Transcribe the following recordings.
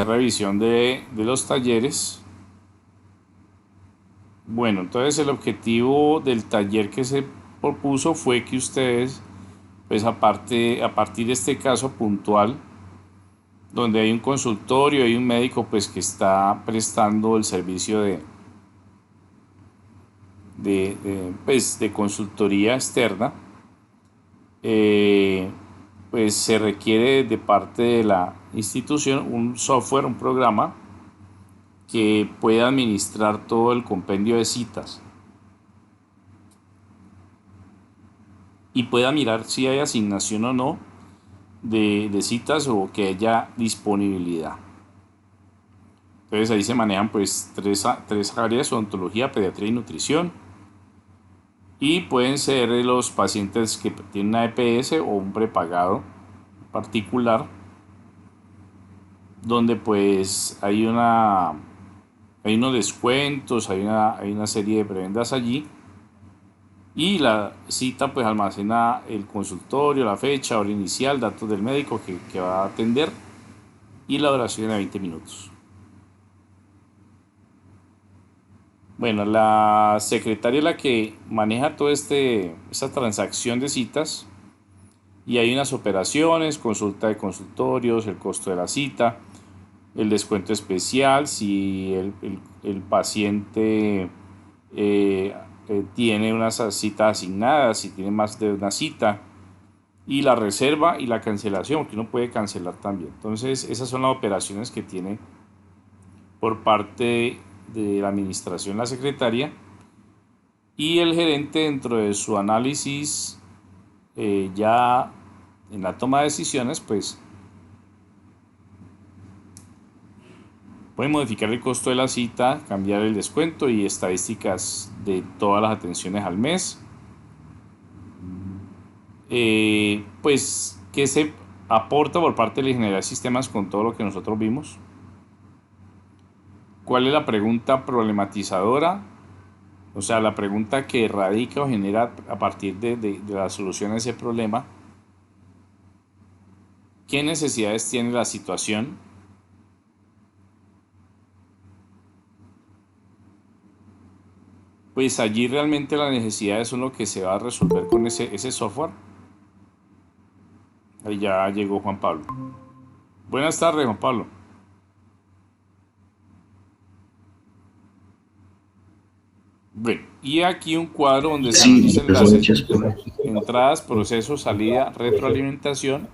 revisión de los talleres. Bueno, entonces el objetivo del taller que se propuso fue que ustedes, pues a partir de este caso puntual, donde hay un consultorio, hay un médico pues que está prestando el servicio pues, de consultoría externa, eh, pues se requiere de parte de la institución un software, un programa que pueda administrar todo el compendio de citas y pueda mirar si hay asignación o no de citas o que haya disponibilidad. Entonces ahí se manejan pues tres áreas: odontología, pediatría y nutrición. Y pueden ser los pacientes que tienen una EPS o un prepagado particular, donde pues hay unos descuentos, hay una serie de prebendas allí. Y la cita pues almacena el consultorio, la fecha, hora inicial, datos del médico que va a atender y la duración de 20 minutos. Bueno, la secretaria es la que maneja toda esta transacción de citas, y hay unas operaciones: consulta de consultorios, el costo de la cita, el descuento especial si el paciente tiene una cita asignada, si tiene más de una cita, y la reserva y la cancelación, porque uno puede cancelar también. Entonces esas son las operaciones que tiene por parte de la administración la secretaria, y el gerente, dentro de su análisis, ya en la toma de decisiones, pues puede modificar el costo de la cita, cambiar el descuento y estadísticas de todas las atenciones al mes. Pues, ¿qué se aporta por parte de la ingeniería de sistemas con todo lo que nosotros vimos? ¿Cuál es la pregunta problematizadora? O sea, la pregunta que radica o genera a partir de la solución a ese problema. ¿Qué necesidades tiene la situación? Pues allí realmente las necesidades son lo que se va a resolver con ese software. Ahí ya llegó Juan Pablo. Buenas tardes, Juan Pablo. Bueno, y aquí un cuadro donde están Sí, los empezó enlaces: muchas cosas. entradas, proceso, salida, retroalimentación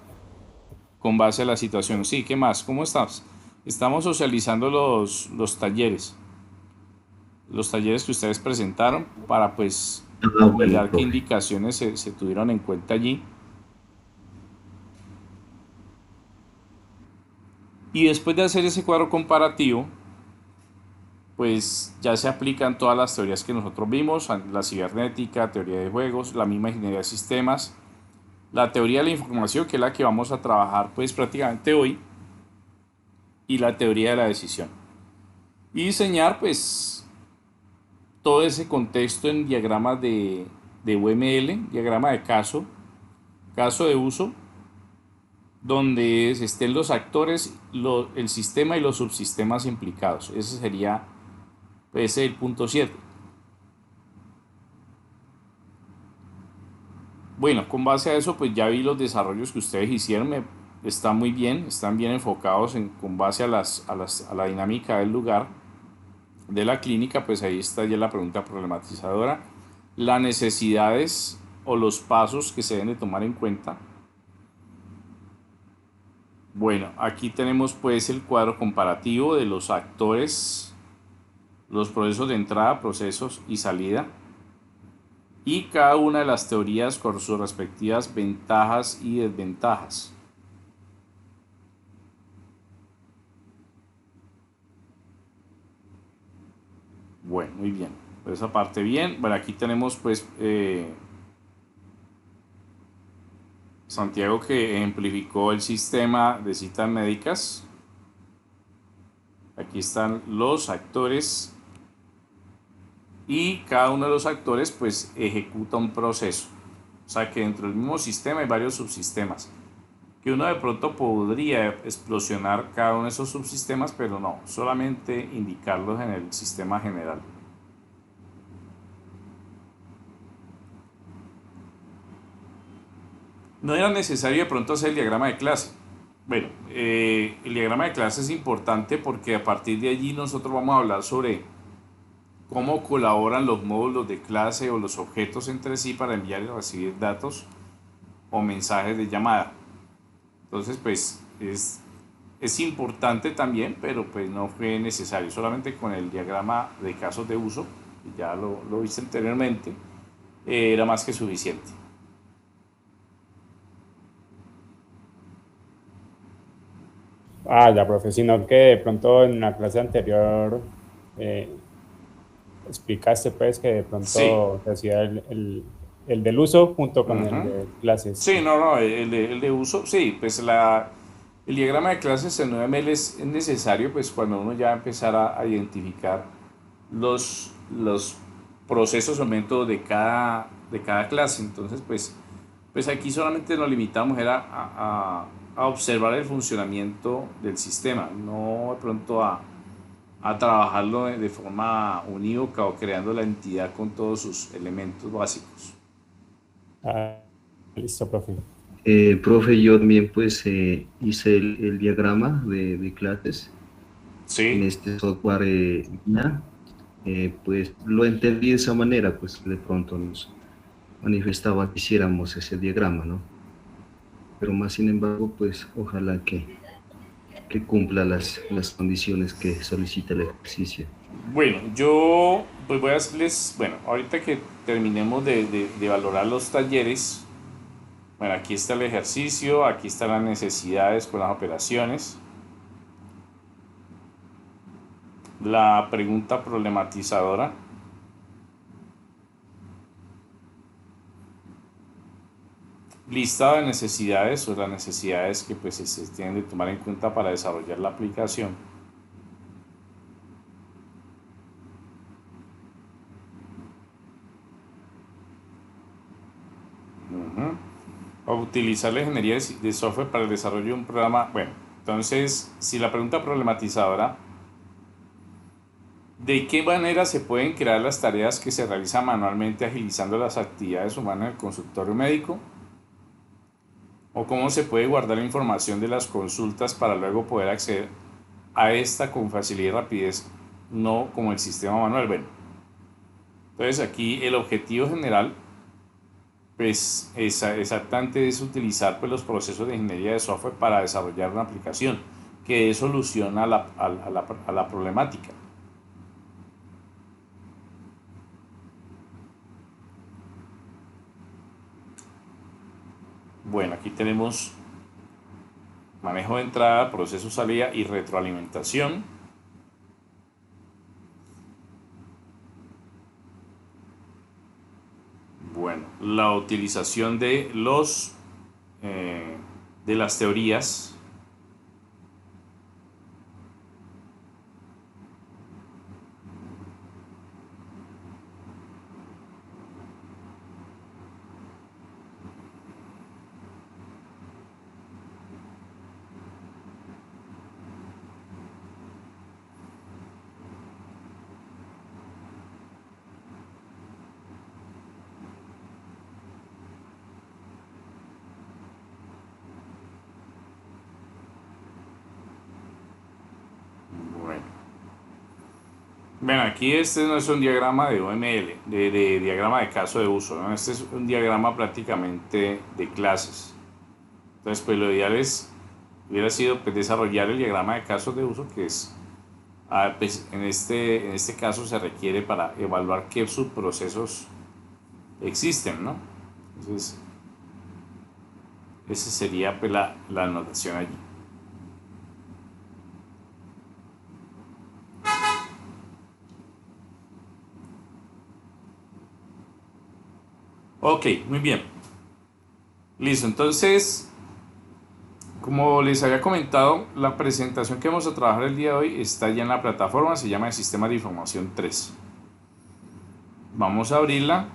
con base a la situación. Sí, ¿qué más? ¿Cómo estás? Estamos socializando los talleres que ustedes presentaron para pues Ah, bueno, mirar qué profe. indicaciones se tuvieron en cuenta allí. Y después de hacer ese cuadro comparativo, pues ya se aplican todas las teorías que nosotros vimos: la cibernética, teoría de juegos, la misma ingeniería de sistemas, la teoría de la información, que es la que vamos a trabajar pues prácticamente hoy, y la teoría de la decisión. Y diseñar pues todo ese contexto en diagramas de UML, diagrama de caso de uso, donde estén los actores, el sistema y los subsistemas implicados. Ese sería pues el punto 7. Bueno, con base a eso, pues ya vi los desarrollos que ustedes hicieron. Están muy bien, están bien enfocados con base a la dinámica del lugar, de la clínica. Pues ahí está ya la pregunta problematizadora: las necesidades o los pasos que se deben de tomar en cuenta. Bueno, aquí tenemos pues el cuadro comparativo de los actores, los procesos de entrada, procesos y salida, y cada una de las teorías con sus respectivas ventajas y desventajas. Bueno, muy bien. Por esa parte bien. Bueno, aquí tenemos pues Santiago, que ejemplificó el sistema de citas médicas. Aquí están los actores, y cada uno de los actores pues ejecuta un proceso. O sea que dentro del mismo sistema hay varios subsistemas que uno de pronto podría explosionar cada uno de esos subsistemas, pero no, solamente indicarlos en el sistema general. No era necesario de pronto hacer el diagrama de clase. Bueno, el diagrama de clase es importante porque a partir de allí nosotros vamos a hablar sobre cómo colaboran los módulos de clase o los objetos entre sí para enviar y recibir datos o mensajes de llamada. Entonces, pues es importante también, pero pues no fue necesario. Solamente con el diagrama de casos de uso, que ya lo viste anteriormente, era más que suficiente. Ah, ya, profe, sino que de pronto en la clase anterior eh, explicaste pues que de Sí. pronto se hacía el del uso junto con el Ujú. de clases. Sí, no, no, el de uso, sí, pues el diagrama de clases en 9ML es necesario pues cuando uno ya empezar a identificar los procesos o métodos de cada clase. Entonces, pues aquí solamente nos limitamos era a observar el funcionamiento del sistema, no de pronto a trabajarlo de forma unívoca o creando la entidad con todos sus elementos básicos. Ah, listo, profe. Profe, yo también pues hice el diagrama de clases en Sí. este software Guía. Pues lo entendí de esa manera, pues de pronto nos manifestaba que hiciéramos ese diagrama, ¿no? Pero más sin embargo, pues ojalá que cumpla las condiciones que solicita el ejercicio. Bueno, yo pues voy a hacerles, bueno, ahorita que terminemos de valorar los talleres, bueno, aquí está el ejercicio, aquí están las necesidades con las operaciones, la pregunta problematizadora, listado de necesidades o las necesidades que pues se tienen de tomar en cuenta para desarrollar la aplicación. Ujú. O utilizar la ingeniería de software para el desarrollo de un programa. Bueno, entonces, si la pregunta problematizadora, ¿de qué manera se pueden crear las tareas que se realizan manualmente agilizando las actividades humanas en el consultorio médico? ¿O cómo se puede guardar la información de las consultas para luego poder acceder a esta con facilidad y rapidez, no como el sistema manual? Bueno, entonces aquí el objetivo general pues exactamente es utilizar pues, los procesos de ingeniería de software para desarrollar una aplicación que dé solución a la problemática. Bueno, aquí tenemos manejo de entrada, proceso salida y retroalimentación. Bueno, la utilización de eh, de las teorías. Bueno, bueno, aquí este no es un diagrama de UML, de diagrama de caso de uso, ¿no? Este es un diagrama prácticamente de clases. Entonces, pues lo ideal hubiera sido pues, desarrollar el diagrama de casos de uso, que es, pues, en este caso se requiere para evaluar qué subprocesos existen, ¿no? Entonces, esa sería pues, la anotación allí. Ok, muy bien. Listo, entonces, como les había comentado, la presentación que vamos a trabajar el día de hoy está ya en la plataforma, se llama el Sistema de Información 3. Vamos a abrirla.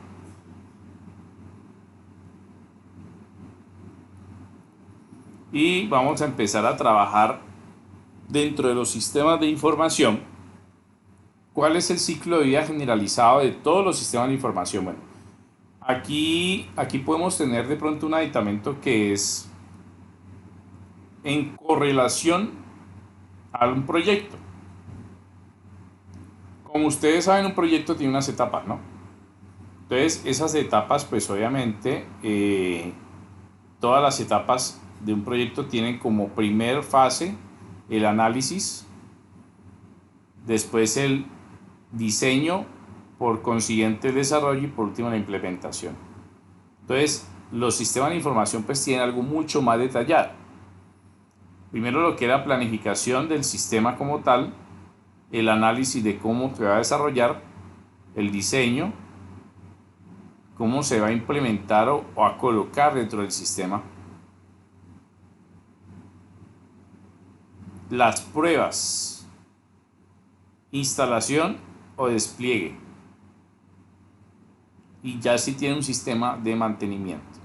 y vamos a empezar a trabajar dentro de los sistemas de información. ¿Cuál es el ciclo de vida generalizado de todos los sistemas de información? Bueno, aquí podemos tener de pronto un aditamento que es en correlación a un proyecto. Como ustedes saben, un proyecto tiene unas etapas, ¿no? Entonces, esas etapas, pues obviamente, todas las etapas de un proyecto tienen como primer fase el análisis, después el diseño, por consiguiente el desarrollo y por último la implementación. Entonces, los sistemas de información pues tienen algo mucho más detallado. Primero lo que es la planificación del sistema como tal, el análisis de cómo se va a desarrollar, el diseño, cómo se va a implementar o a colocar dentro del sistema, las pruebas, instalación o despliegue, y ya si tiene un sistema de mantenimiento.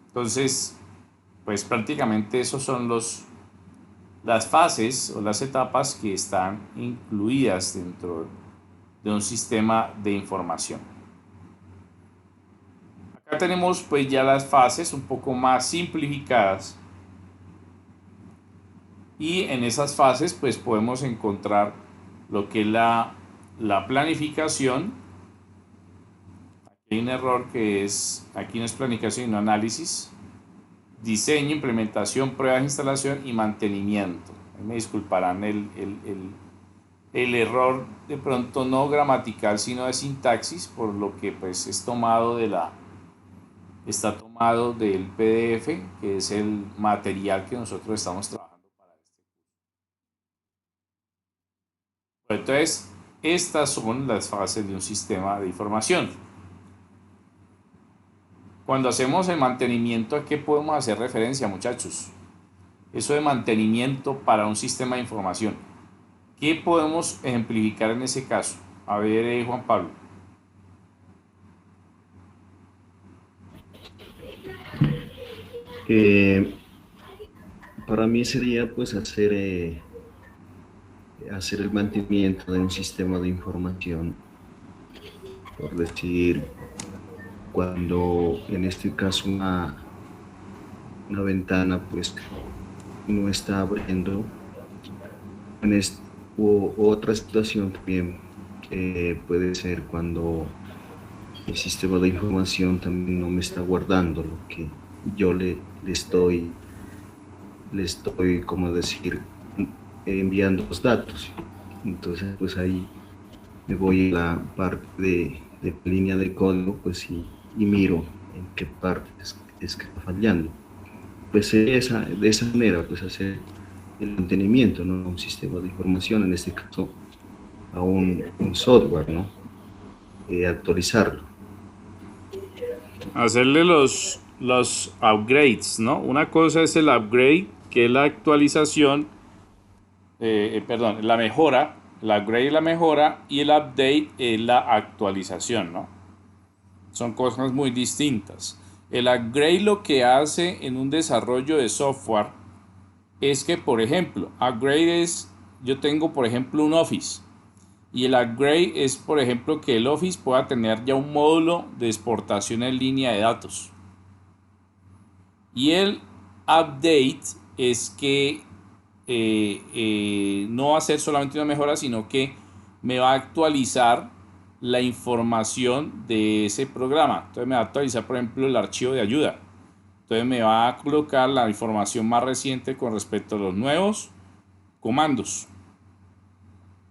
Entonces, pues prácticamente esos son las fases o las etapas que están incluidas dentro de un sistema de información. Acá tenemos pues ya las fases un poco más simplificadas, y en esas fases pues podemos encontrar lo que es la planificación. Aquí hay un error que es, aquí no es planificación sino análisis, diseño, implementación, pruebas, instalación y mantenimiento. Me disculparán el error de pronto no gramatical sino de sintaxis, por lo que pues es tomado está tomado del PDF, que es el material que nosotros estamos trabajando para este curso. Entonces, estas son las fases de un sistema de información. Cuando hacemos el mantenimiento, ¿a qué podemos hacer referencia, muchachos? Eso de mantenimiento para un sistema de información. ¿Qué podemos ejemplificar en ese caso? A ver, Juan Pablo. Eh, para mí sería pues hacer el mantenimiento de un sistema de información, por decir, cuando en este caso una ventana pues no está abriendo, en o otra situación también puede ser cuando el sistema de información también no me está guardando lo que yo le estoy, como decir, enviando los datos. Entonces, pues ahí me voy a la parte de línea de código, pues y miro en qué parte es que está fallando. Pues de esa manera, pues hacer el mantenimiento, ¿no? A un sistema de información, en este caso a un software, ¿no? Actualizarlo. Hacerle los upgrades, ¿no? Una cosa es el upgrade, que es la actualización, perdón, la mejora, la upgrade es la mejora y el update es la actualización, ¿no? Son cosas muy distintas. El upgrade lo que hace en un desarrollo de software es que, por ejemplo, upgrade es, yo tengo, por ejemplo, un Office, y el upgrade es, por ejemplo, que el Office pueda tener ya un módulo de exportación en línea de datos. Y el update es que no va a ser solamente una mejora, sino que me va a actualizar la información de ese programa. Entonces me va a actualizar, por ejemplo, el archivo de ayuda. Entonces me va a colocar la información más reciente con respecto a los nuevos comandos.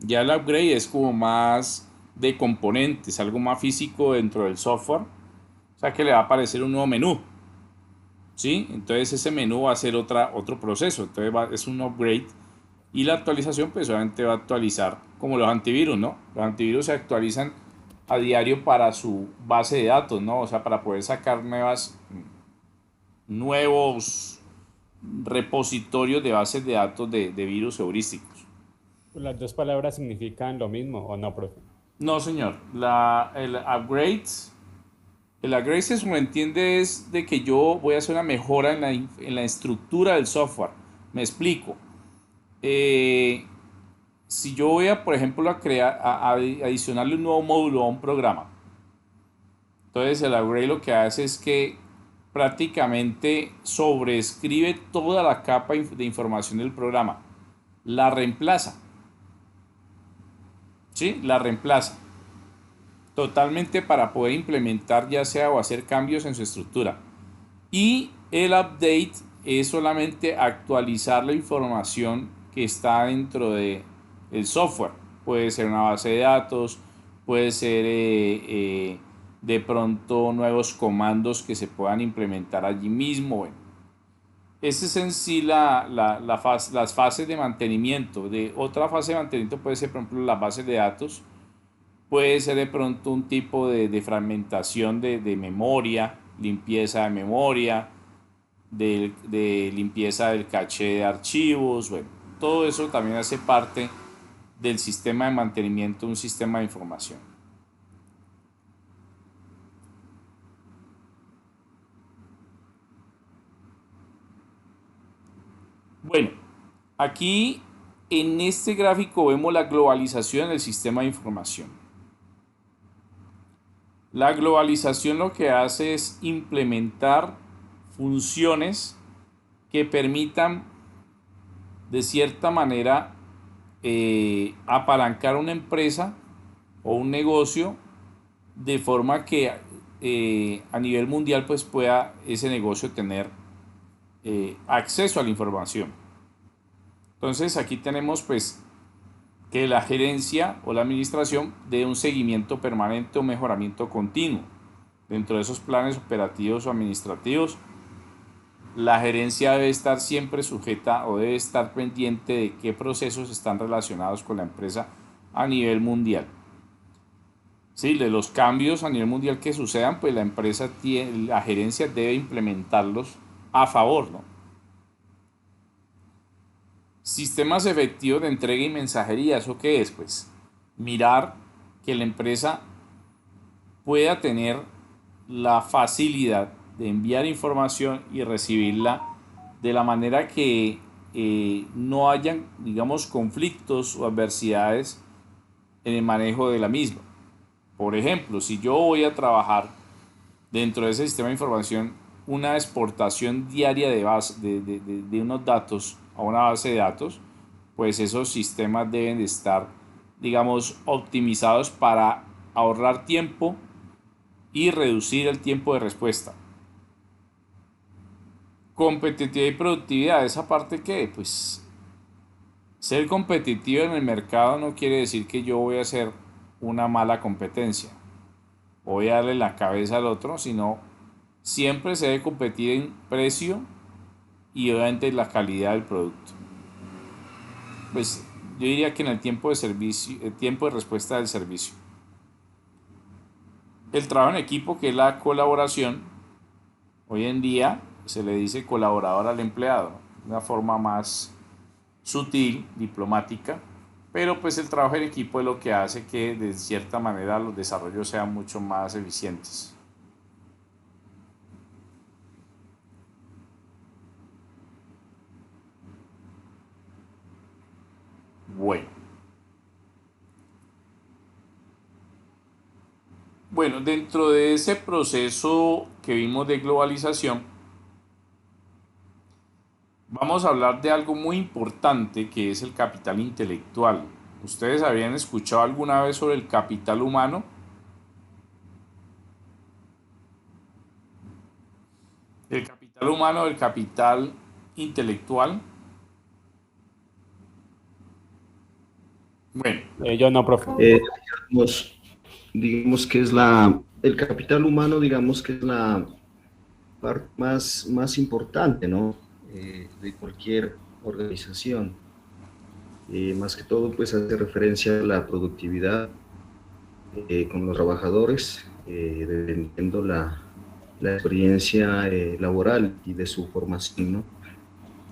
Ya el upgrade es como más de componentes, algo más físico dentro del software. O sea que le va a aparecer un nuevo menú. ¿Sí? Entonces ese menú va a ser otro proceso. Entonces es un upgrade. Y la actualización pues obviamente va a actualizar como los antivirus, ¿no? Los antivirus se actualizan a diario para su base de datos, ¿no? O sea, para poder sacar nuevos repositorios de bases de datos de virus heurísticos. Las dos palabras significan lo mismo, ¿o no, profe? No, señor. El upgrade El upgrade se entiende es de que yo voy a hacer una mejora en la estructura del software. Me explico. Eh, si yo voy a, por ejemplo, a adicionarle un nuevo módulo a un programa, entonces el upgrade lo que hace es que prácticamente sobreescribe toda la capa de información del programa, la reemplaza, ¿sí? La reemplaza totalmente para poder implementar ya sea o hacer cambios en su estructura. Y el update es solamente actualizar la información que está dentro de el software. Puede ser una base de datos, puede ser de pronto nuevos comandos que se puedan implementar allí mismo. Bueno, esa es en sí las fases de mantenimiento. De otra fase de mantenimiento puede ser, por ejemplo, las bases de datos. Puede ser de pronto un tipo de fragmentación de memoria, limpieza de memoria, de limpieza del caché de archivos. Bueno, todo eso también hace parte del sistema de mantenimiento de un sistema de información. Bueno, aquí en este gráfico vemos la globalización del sistema de información. La globalización lo que hace es implementar funciones que permitan de cierta manera apalancar una empresa o un negocio de forma que a nivel mundial pues pueda ese negocio tener acceso a la información. Entonces aquí tenemos pues que la gerencia o la administración dé un seguimiento permanente o mejoramiento continuo dentro de esos planes operativos o administrativos. La gerencia debe estar siempre sujeta o debe estar pendiente de qué procesos están relacionados con la empresa a nivel mundial. Sí, de los cambios a nivel mundial que sucedan, pues la empresa la gerencia debe implementarlos a favor, ¿no? Sistemas efectivos de entrega y mensajería, ¿eso qué es? Pues mirar que la empresa pueda tener la facilidad de enviar información y recibirla de la manera que no hayan, digamos, conflictos o adversidades en el manejo de la misma. Por ejemplo, si yo voy a trabajar dentro de ese sistema de información una exportación diaria de unos datos a una base de datos, pues esos sistemas deben de estar, digamos, optimizados para ahorrar tiempo y reducir el tiempo de respuesta. Competitividad y productividad, esa parte que, pues, ser competitivo en el mercado no quiere decir que yo voy a hacer una mala competencia o voy a darle la cabeza al otro, sino siempre se debe competir en precio y obviamente en la calidad del producto. Pues yo diría que en el tiempo de servicio, el tiempo de respuesta del servicio. El trabajo en equipo, que es la colaboración, hoy en día se le dice colaborador al empleado, de una forma más sutil, diplomática, pero pues el trabajo en equipo es lo que hace que de cierta manera los desarrollos sean mucho más eficientes. Bueno, dentro de ese proceso que vimos de globalización, vamos a hablar de algo muy importante que es el capital intelectual. ¿Ustedes habían escuchado alguna vez sobre el capital humano? El capital humano, el capital intelectual. Bueno, Yo no, profe. Digamos que es el capital humano, digamos que es la parte más importante, ¿no? De cualquier organización. Más que todo, pues hace referencia a la productividad con los trabajadores, dependiendo la experiencia laboral y de su formación, ¿no?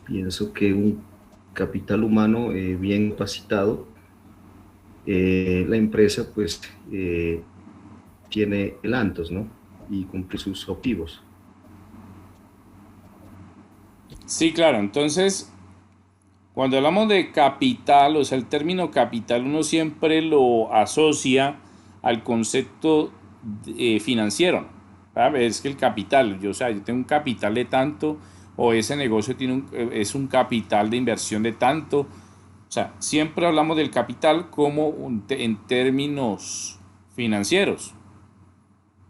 Pienso que un capital humano bien capacitado, la empresa pues tiene adelantos, ¿no? y cumplir sus objetivos. Sí, claro. Entonces, cuando hablamos de capital, o sea, el término capital uno siempre lo asocia al concepto financiero, ¿no? ¿Sabes? Es que el capital, yo, o sea, yo tengo un capital de tanto, o ese negocio es un capital de inversión de tanto. O sea, siempre hablamos del capital como en términos financieros.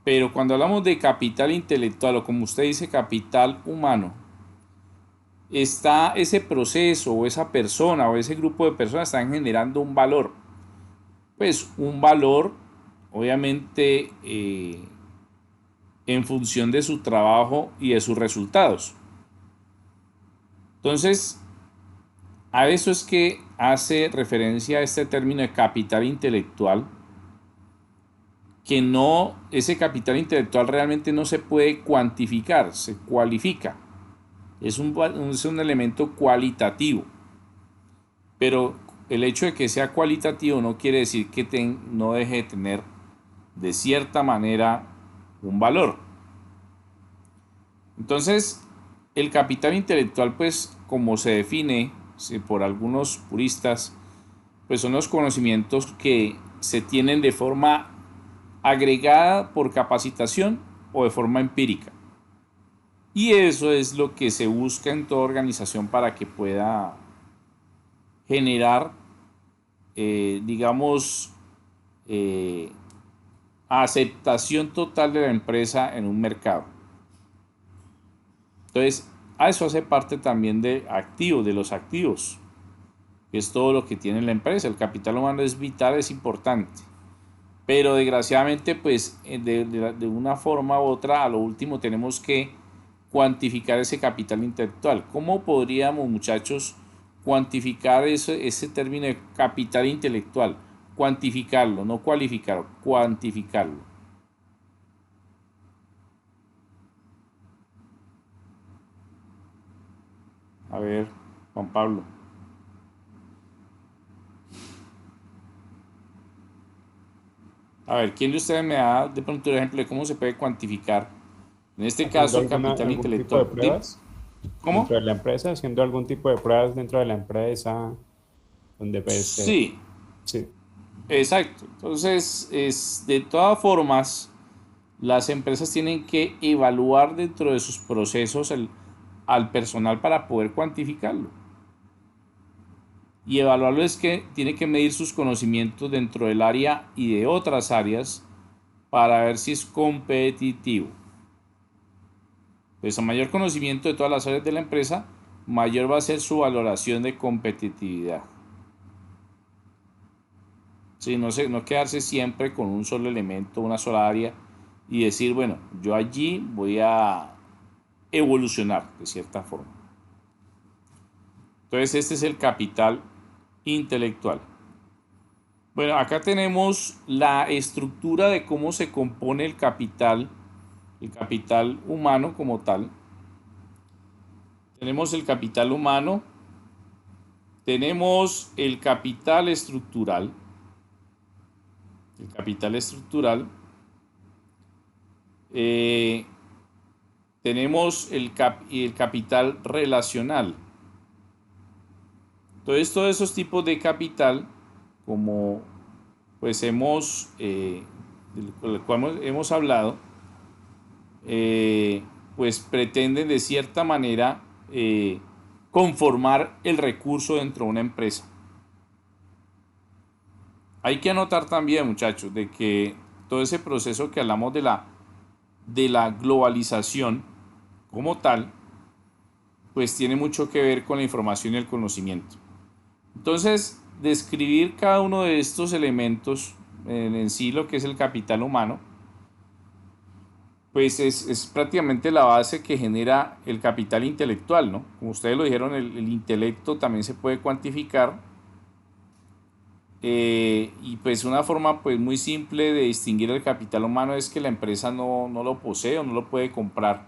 Pero cuando hablamos de capital intelectual, o como usted dice, capital humano, está ese proceso o esa persona o ese grupo de personas están generando un valor. Pues un valor, obviamente, en función de su trabajo y de sus resultados. Entonces, a eso es que hace referencia a este término de capital intelectual, que no, ese capital intelectual realmente no se puede cuantificar, se cualifica. Es un elemento cualitativo, pero el hecho de que sea cualitativo no quiere decir que no deje de tener de cierta manera un valor. Entonces, el capital intelectual, pues como se define por algunos puristas, pues son los conocimientos que se tienen de forma agregada por capacitación o de forma empírica. Y eso es lo que se busca en toda organización para que pueda generar, digamos, eh, aceptación total de la empresa en un mercado. Entonces, a eso hace parte también de los activos, que es todo lo que tiene la empresa. El capital humano es vital, es importante. Pero desgraciadamente, pues, de una forma u otra, a lo último tenemos que cuantificar ese capital intelectual. ¿Cómo podríamos, muchachos, cuantificar ese término de capital intelectual? Cuantificarlo, no cualificarlo, cuantificarlo. A ver, Juan Pablo. A ver, ¿quién de ustedes me da de pronto un ejemplo de cómo se puede cuantificar, en este caso, ¿Haciendo el capital algún tipo de intelectual? pruebas ¿Cómo? dentro de la empresa? ¿Haciendo algún tipo de pruebas dentro de la empresa? Donde pues, Sí, sí, exacto. Entonces, de todas formas, las empresas tienen que evaluar dentro de sus procesos al personal para poder cuantificarlo. Y evaluarlo es que tiene que medir sus conocimientos dentro del área y de otras áreas para ver si es competitivo. Pues a mayor conocimiento de todas las áreas de la empresa, mayor va a ser su valoración de competitividad. Sí, no quedarse siempre con un solo elemento, una sola área y decir, bueno, yo allí voy a evolucionar de cierta forma. Entonces este es el capital intelectual. Bueno, acá tenemos la estructura de cómo se compone el capital humano como tal. Tenemos el capital humano, tenemos el capital estructural. El capital estructural. Tenemos el capital relacional. Entonces, todos esos tipos de capital, como pues del cual hemos hablado, pues pretenden de cierta manera conformar el recurso dentro de una empresa. Hay que anotar también, muchachos, de que todo ese proceso que hablamos de la globalización como tal, pues tiene mucho que ver con la información y el conocimiento. Entonces, describir cada uno de estos elementos en sí, lo que es el capital humano, pues es prácticamente la base que genera el capital intelectual, ¿no? Como ustedes lo dijeron, el intelecto también se puede cuantificar. Y pues una forma pues muy simple de distinguir el capital humano es que la empresa no lo posee o no lo puede comprar.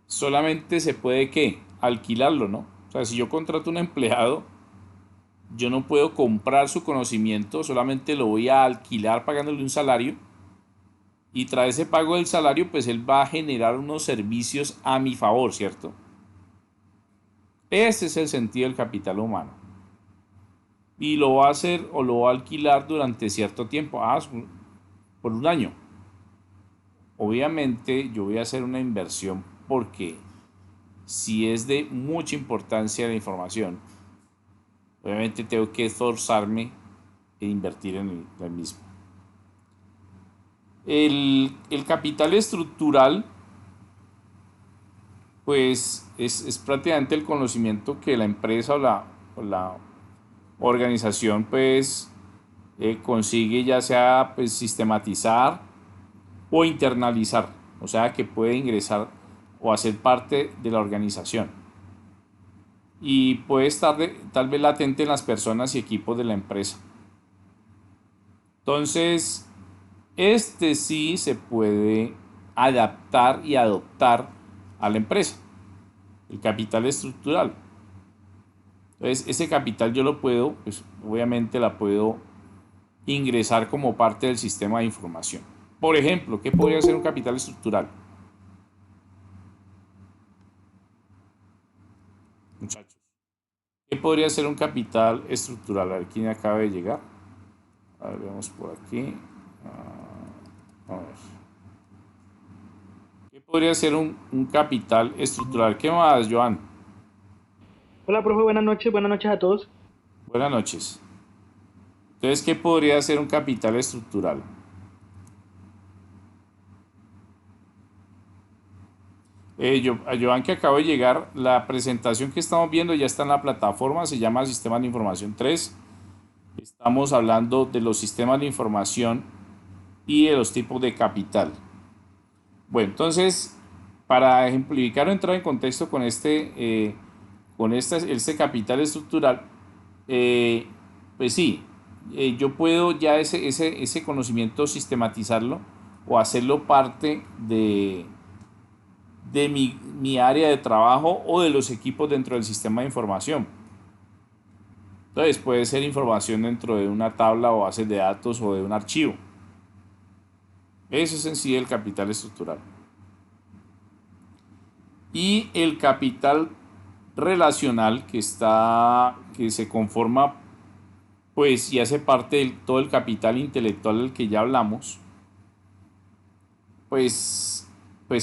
Solamente se puede, ¿qué? Alquilarlo, ¿no? O sea, si yo contrato un empleado, yo no puedo comprar su conocimiento, solamente lo voy a alquilar pagándole un salario y tras ese pago del salario, pues él va a generar unos servicios a mi favor, ¿cierto? Ese es el sentido del capital humano. Y lo va a hacer o lo va a alquilar durante cierto tiempo, por un año. Obviamente yo voy a hacer una inversión porque si es de mucha importancia la información, obviamente tengo que esforzarme e invertir en el mismo. El capital estructural, pues es prácticamente el conocimiento que la empresa o la organización pues consigue, ya sea pues sistematizar o internalizar, o sea que puede ingresar o hacer parte de la organización y puede estar tal vez latente en las personas y equipos de la empresa. Entonces, este sí se puede adaptar y adoptar a la empresa, el capital estructural. Entonces, ese capital yo lo puedo, pues obviamente la puedo ingresar como parte del sistema de información. Por ejemplo, ¿qué podría ser un capital estructural? Muchachos, ¿qué podría ser un capital estructural? A ver quién acaba de llegar. A ver, veamos por aquí. A ver. ¿Qué podría ser un capital estructural? ¿Qué más, Joan? Hola, profe, buenas noches a todos. Buenas noches. Entonces, ¿qué podría ser un capital estructural? A Joan, que acabo de llegar, la presentación que estamos viendo ya está en la plataforma, se llama Sistemas de Información 3. Estamos hablando de los sistemas de información y de los tipos de capital. Bueno, entonces, para ejemplificar o entrar en contexto con este capital estructural, pues sí, yo puedo ya ese conocimiento sistematizarlo o hacerlo parte de mi área de trabajo o de los equipos dentro del sistema de información. Entonces puede ser información dentro de una tabla o base de datos o de un archivo. Eso es en sí el capital estructural. Y el capital relacional que se conforma pues y hace parte de todo el capital intelectual del que ya hablamos, pues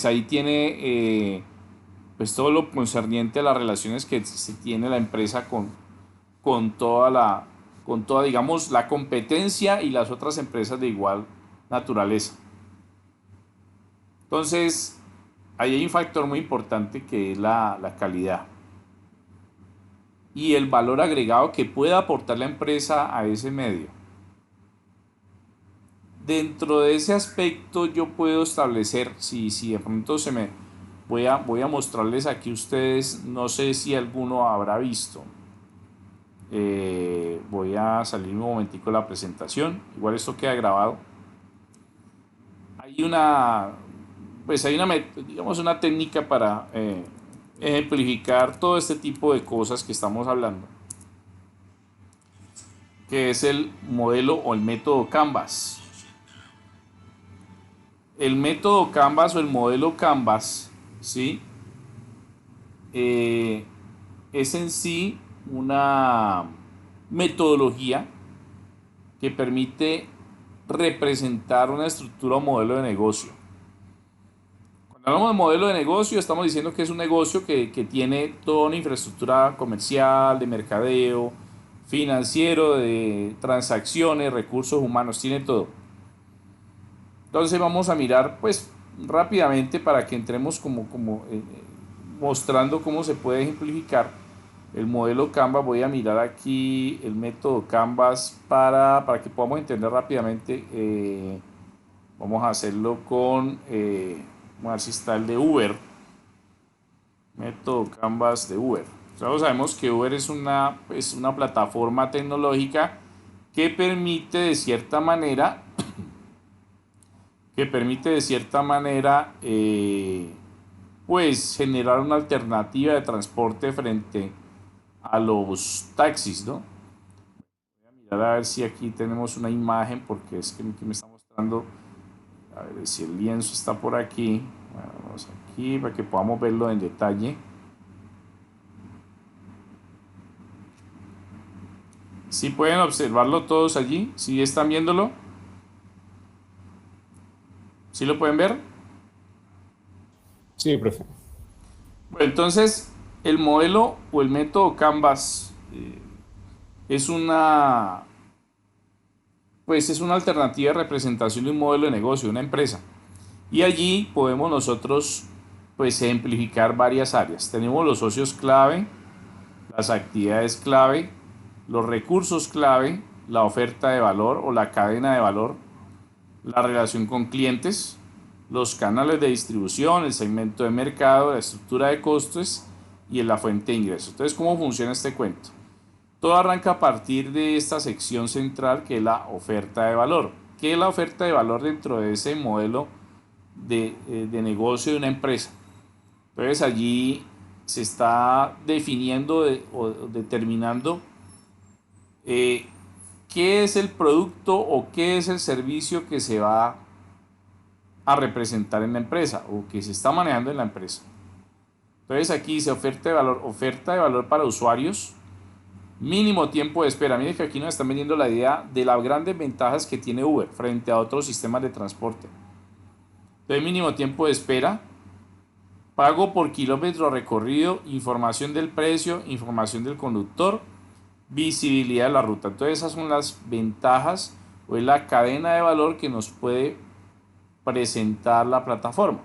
ahí tiene pues todo lo concerniente a las relaciones que se tiene la empresa con toda, digamos, la competencia y las otras empresas de igual naturaleza. Entonces, ahí hay un factor muy importante que es la calidad y el valor agregado que pueda aportar la empresa a ese medio. Dentro de ese aspecto yo puedo establecer, si de pronto voy a mostrarles aquí a ustedes, no sé si alguno habrá visto. Voy a salir un momentico de la presentación, igual esto queda grabado. Digamos, una técnica para ejemplificar todo este tipo de cosas que estamos hablando, que es el modelo o el método Canvas. El método Canvas o el modelo Canvas, ¿sí? Es en sí una metodología que permite representar una estructura o modelo de negocio. Cuando hablamos de modelo de negocio, estamos diciendo que es un negocio que tiene toda una infraestructura comercial, de mercadeo, financiero, de transacciones, recursos humanos, tiene todo. Entonces vamos a mirar pues rápidamente para que entremos mostrando cómo se puede ejemplificar el modelo Canvas. Voy a mirar aquí el método Canvas para que podamos entender rápidamente. Vamos a hacerlo vamos a ver si está el de Uber. Método Canvas de Uber. Todos sabemos que Uber es una plataforma tecnológica que permite de cierta manera pues generar una alternativa de transporte frente a los taxis, ¿no? Voy a mirar a ver si aquí tenemos una imagen porque es que me está mostrando. A A ver si el lienzo está por aquí. Vamos aquí para que podamos verlo en detalle. ¿Sí pueden observarlo todos allí? ¿Sí están viéndolo? ¿Sí lo pueden ver? Sí, profe. Bueno, entonces el modelo o el método Canvas es es una alternativa de representación de un modelo de negocio, de una empresa. Y allí podemos nosotros pues ejemplificar varias áreas. Tenemos los socios clave, las actividades clave, los recursos clave, la oferta de valor o la cadena de valor, la relación con clientes, los canales de distribución, el segmento de mercado, la estructura de costes y la fuente de ingresos. Entonces, ¿cómo funciona este cuento? Todo arranca a partir de esta sección central que es la oferta de valor. ¿Qué es la oferta de valor dentro de ese modelo de negocio de una empresa? Entonces allí se está definiendo o determinando qué es el producto o qué es el servicio que se va a representar en la empresa o que se está manejando en la empresa. Entonces aquí dice oferta de valor para usuarios, mínimo tiempo de espera. Miren que aquí nos están vendiendo la idea de las grandes ventajas que tiene Uber frente a otros sistemas de transporte. Entonces, mínimo tiempo de espera, pago por kilómetro recorrido, información del precio, información del conductor, visibilidad de la ruta. Entonces, esas son las ventajas o es la cadena de valor que nos puede presentar la plataforma.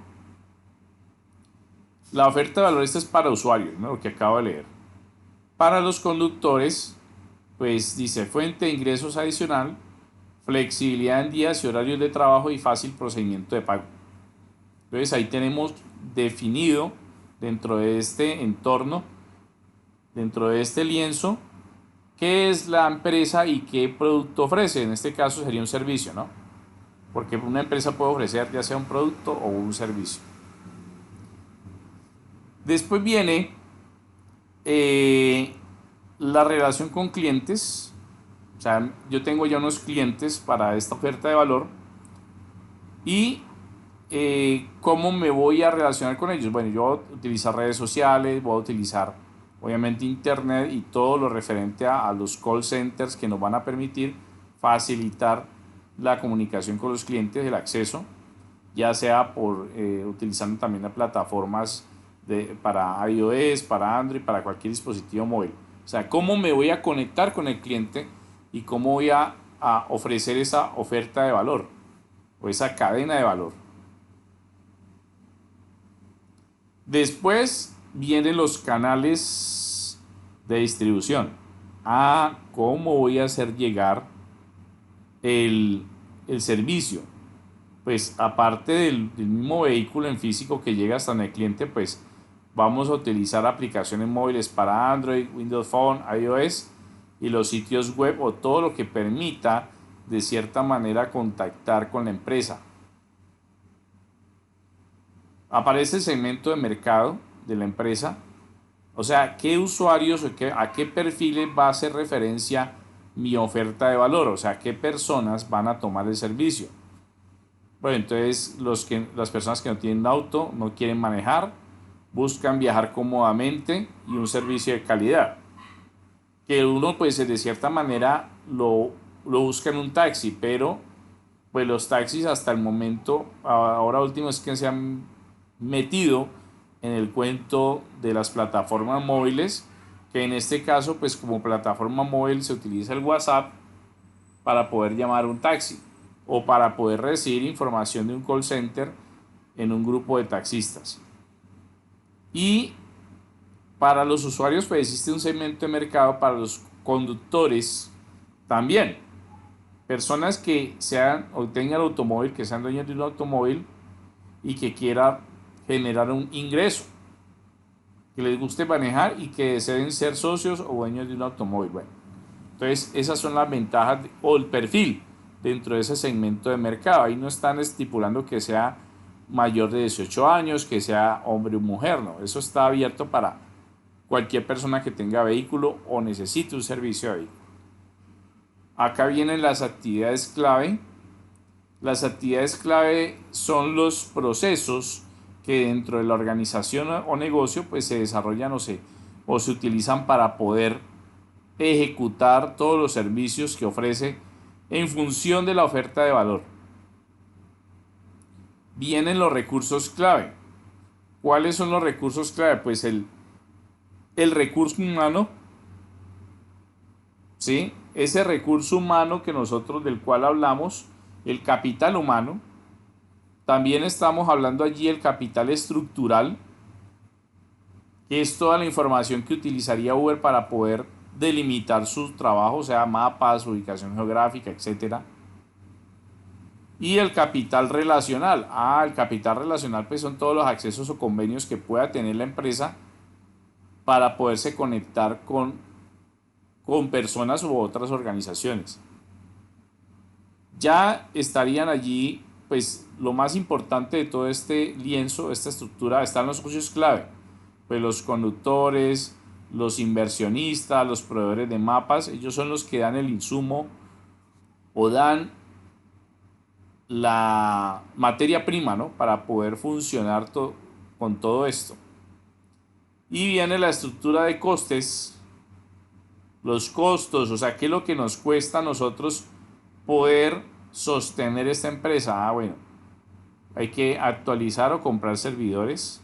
La oferta de valor esta es para usuarios, ¿no? Lo que acabo de leer. Para los conductores, pues dice fuente de ingresos adicional, flexibilidad en días y horarios de trabajo y fácil procedimiento de pago. Entonces ahí tenemos definido dentro de este entorno, dentro de este lienzo, qué es la empresa y qué producto ofrece. En este caso sería un servicio, ¿no? Porque una empresa puede ofrecer ya sea un producto o un servicio. Después viene la relación con clientes. O sea, yo tengo ya unos clientes para esta oferta de valor y ¿cómo me voy a relacionar con ellos? Bueno, yo voy a utilizar redes sociales, voy a utilizar obviamente internet y todo lo referente a los call centers que nos van a permitir facilitar la comunicación con los clientes, el acceso, ya sea por utilizando también las plataformas para iOS, para Android, para cualquier dispositivo móvil. O sea, ¿cómo me voy a conectar con el cliente y cómo voy a ofrecer esa oferta de valor o esa cadena de valor? Después vienen los canales de distribución. ¿Cómo voy a hacer llegar el servicio? Pues aparte del mismo vehículo en físico que llega hasta el cliente, pues vamos a utilizar aplicaciones móviles para Android, Windows Phone, iOS y los sitios web o todo lo que permita de cierta manera contactar con la empresa. Aparece el segmento de mercado de la empresa, o sea, qué usuarios o a qué perfiles va a hacer referencia mi oferta de valor, o sea, qué personas van a tomar el servicio. Bueno, entonces las personas que no tienen auto, no quieren manejar, buscan viajar cómodamente y un servicio de calidad. Que uno pues de cierta manera lo busca en un taxi, pero pues los taxis hasta el momento, ahora último es que se han metido en el cuento de las plataformas móviles, que en este caso pues como plataforma móvil se utiliza el WhatsApp para poder llamar a un taxi o para poder recibir información de un call center en un grupo de taxistas. Y para los usuarios pues existe un segmento de mercado para los conductores también. Personas que sean o tengan automóvil, que sean dueños de un automóvil y que quieran generar un ingreso, que les guste manejar y que deseen ser socios o dueños de un automóvil. Bueno, entonces esas son las ventajas o el perfil dentro de ese segmento de mercado. Ahí no están estipulando que sea mayor de 18 años, que sea hombre o mujer, no. Eso está abierto para cualquier persona que tenga vehículo o necesite un servicio de vehículo. Acá vienen las actividades clave, Las actividades clave son los procesos que dentro de la organización o negocio pues se desarrollan o se utilizan para poder ejecutar todos los servicios que ofrece en función de la oferta de valor. Vienen los recursos clave. ¿Cuáles son los recursos clave? Pues el recurso humano, ¿sí? Ese recurso humano que nosotros del cual hablamos, el capital humano. También estamos hablando allí del capital estructural, que es toda la información que utilizaría Uber para poder delimitar su trabajo, o sea, mapas, ubicación geográfica, etcétera. Y el capital relacional. El capital relacional pues son todos los accesos o convenios que pueda tener la empresa para poderse conectar con personas u otras organizaciones. Ya estarían allí, pues lo más importante de todo este lienzo, esta estructura, están los socios clave, pues los conductores, los inversionistas, los proveedores de mapas. Ellos son los que dan el insumo o dan la materia prima, ¿no?, para poder funcionar con todo esto. Y viene la estructura de costes, los costos, o sea, qué es lo que nos cuesta a nosotros poder sostener esta empresa. Bueno, hay que actualizar o comprar servidores,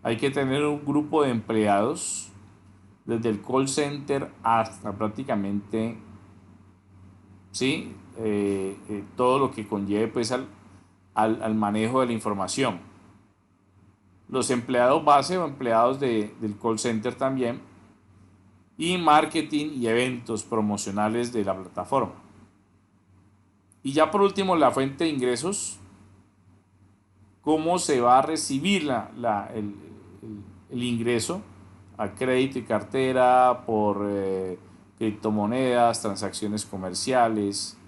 hay que tener un grupo de empleados, desde el call center hasta prácticamente, ¿sí? Todo lo que conlleve pues al manejo de la información. Los empleados base o empleados del call center también, y marketing y eventos promocionales de la plataforma. Y ya por último, la fuente de ingresos, cómo se va a recibir el ingreso a crédito y cartera, por criptomonedas, transacciones comerciales.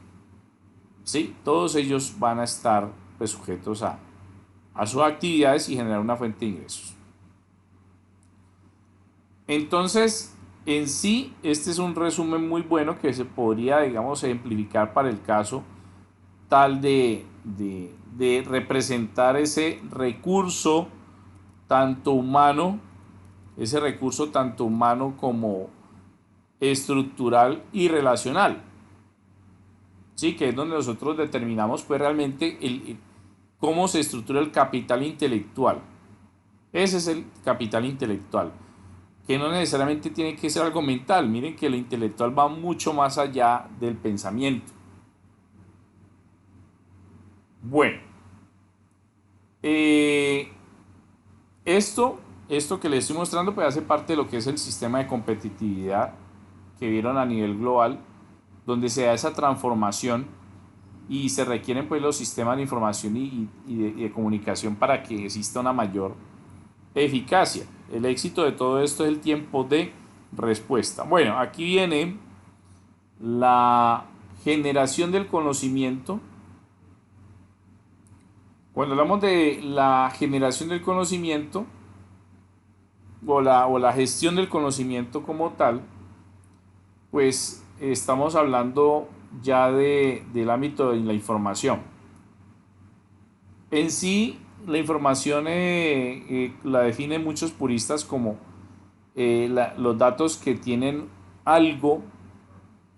Sí, todos ellos van a estar pues, sujetos a sus actividades y generar una fuente de ingresos. Entonces, en sí, este es un resumen muy bueno que se podría, digamos, ejemplificar para el caso tal de representar ese recurso tanto humano, como estructural y relacional, ¿sí? Que es donde nosotros determinamos pues realmente cómo se estructura el capital intelectual. Ese es el capital intelectual, que no necesariamente tiene que ser algo mental. Miren que lo intelectual va mucho más allá del pensamiento. Bueno, esto que les estoy mostrando pues hace parte de lo que es el sistema de competitividad que vieron a nivel global, donde se da esa transformación y se requieren pues los sistemas de información y de comunicación para que exista una mayor eficacia. El éxito de todo esto es el tiempo de respuesta. Bueno, aquí viene la generación del conocimiento. Cuando hablamos de la generación del conocimiento o la gestión del conocimiento como tal, pues estamos hablando ya del ámbito de la información. En sí, la información la definen muchos puristas como los datos que tienen algo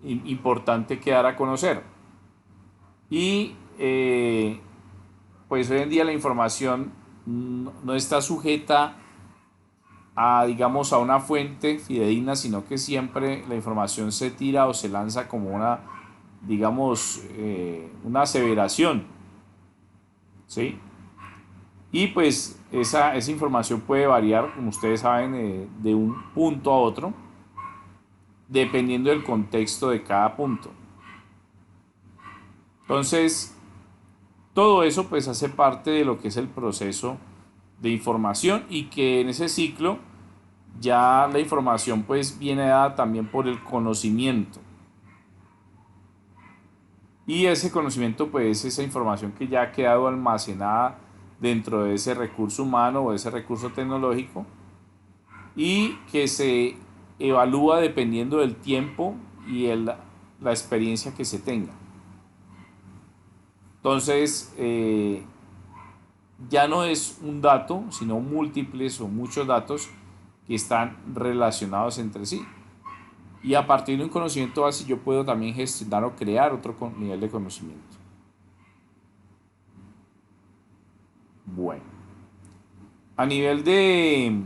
importante que dar a conocer. Y pues hoy en día la información no está sujeta digamos, a una fuente fidedigna, sino que siempre la información se tira o se lanza como una, digamos, una aseveración, ¿sí? Y pues esa información puede variar, como ustedes saben, de un punto a otro, dependiendo del contexto de cada punto. Entonces, todo eso pues hace parte de lo que es el proceso de información, y que en ese ciclo ya la información pues viene dada también por el conocimiento, y ese conocimiento pues esa información que ya ha quedado almacenada dentro de ese recurso humano o ese recurso tecnológico, y que se evalúa dependiendo del tiempo y la experiencia que se tenga. Entonces, ya no es un dato, sino múltiples o muchos datos que están relacionados entre sí. Y a partir de un conocimiento base yo puedo también gestionar o crear otro nivel de conocimiento. Bueno, a nivel de,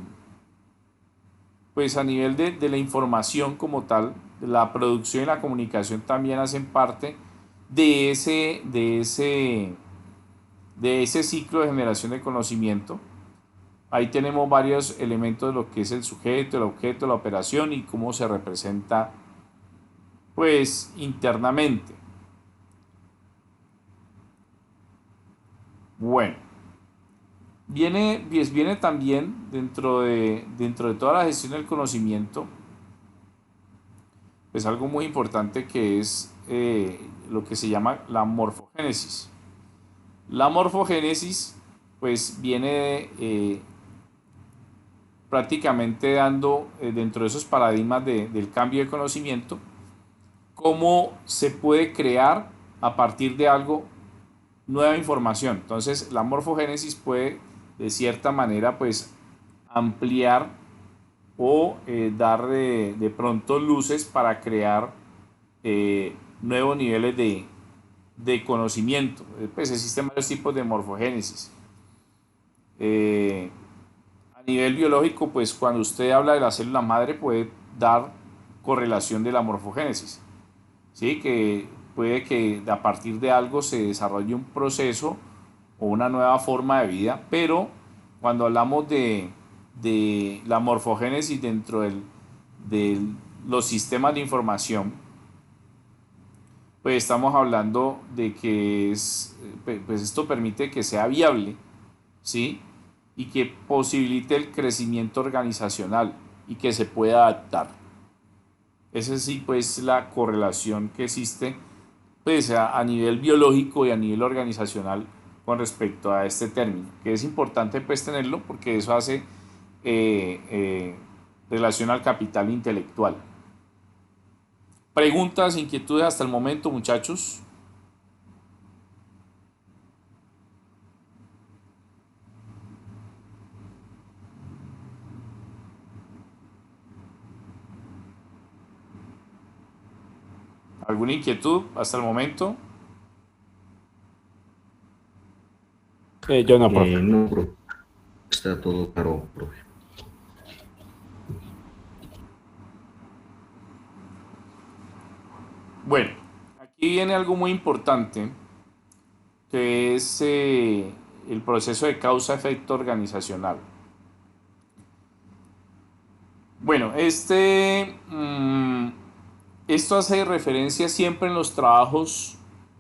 pues a nivel de la información como tal, la producción y la comunicación también hacen parte de ese ciclo de generación de conocimiento. Ahí tenemos varios elementos de lo que es el sujeto, el objeto, la operación y cómo se representa pues internamente. Bueno, viene también dentro de toda la gestión del conocimiento, pues algo muy importante que es lo que se llama la morfogénesis. La morfogénesis pues viene prácticamente dando dentro de esos paradigmas del cambio de conocimiento, cómo se puede crear a partir de algo nueva información. Entonces la morfogénesis puede de cierta manera pues ampliar o dar de pronto luces para crear nuevos niveles de conocimiento. Pues existen varios tipos de morfogénesis. A nivel biológico, pues cuando usted habla de la célula madre puede dar correlación de la morfogénesis, ¿sí? Que puede que a partir de algo se desarrolle un proceso o una nueva forma de vida, pero cuando hablamos de la morfogénesis dentro de los sistemas de información, pues estamos hablando de que pues esto permite que sea viable, ¿sí? Y que posibilite el crecimiento organizacional y que se pueda adaptar. Esa sí, pues, la correlación que existe pues, a nivel biológico y a nivel organizacional con respecto a este término, que es importante pues tenerlo porque eso hace relación al capital intelectual. Preguntas, inquietudes hasta el momento, muchachos. ¿Alguna inquietud hasta el momento? Yo no, profe. No, profe. Está todo claro, profe. Bueno, aquí viene algo muy importante, que es el proceso de causa-efecto organizacional. Bueno, esto hace referencia siempre en los trabajos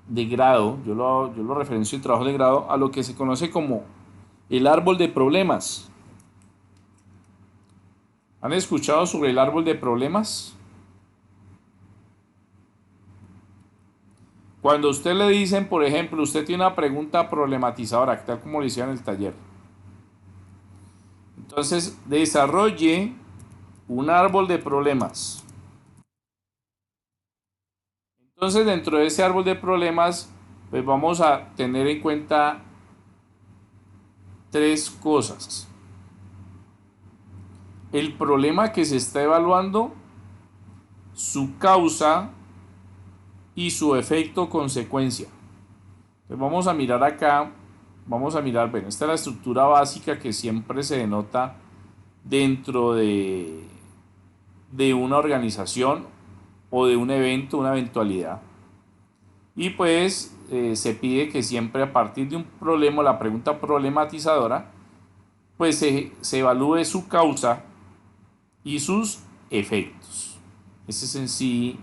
de grado, yo lo referencio en trabajos de grado, a lo que se conoce como el árbol de problemas. ¿Han escuchado sobre el árbol de problemas? Cuando a usted le dicen, por ejemplo, usted tiene una pregunta problematizadora, tal como lo hicieron en el taller. Entonces, desarrolle un árbol de problemas. Entonces, dentro de ese árbol de problemas, pues vamos a tener en cuenta tres cosas. El problema que se está evaluando, su causa y su efecto o consecuencia. Entonces vamos a mirar acá, bueno, esta es la estructura básica que siempre se denota dentro de una organización o de un evento, una eventualidad. Y pues se pide que siempre a partir de un problema, la pregunta problematizadora, pues se evalúe su causa y sus efectos. Ese es en sí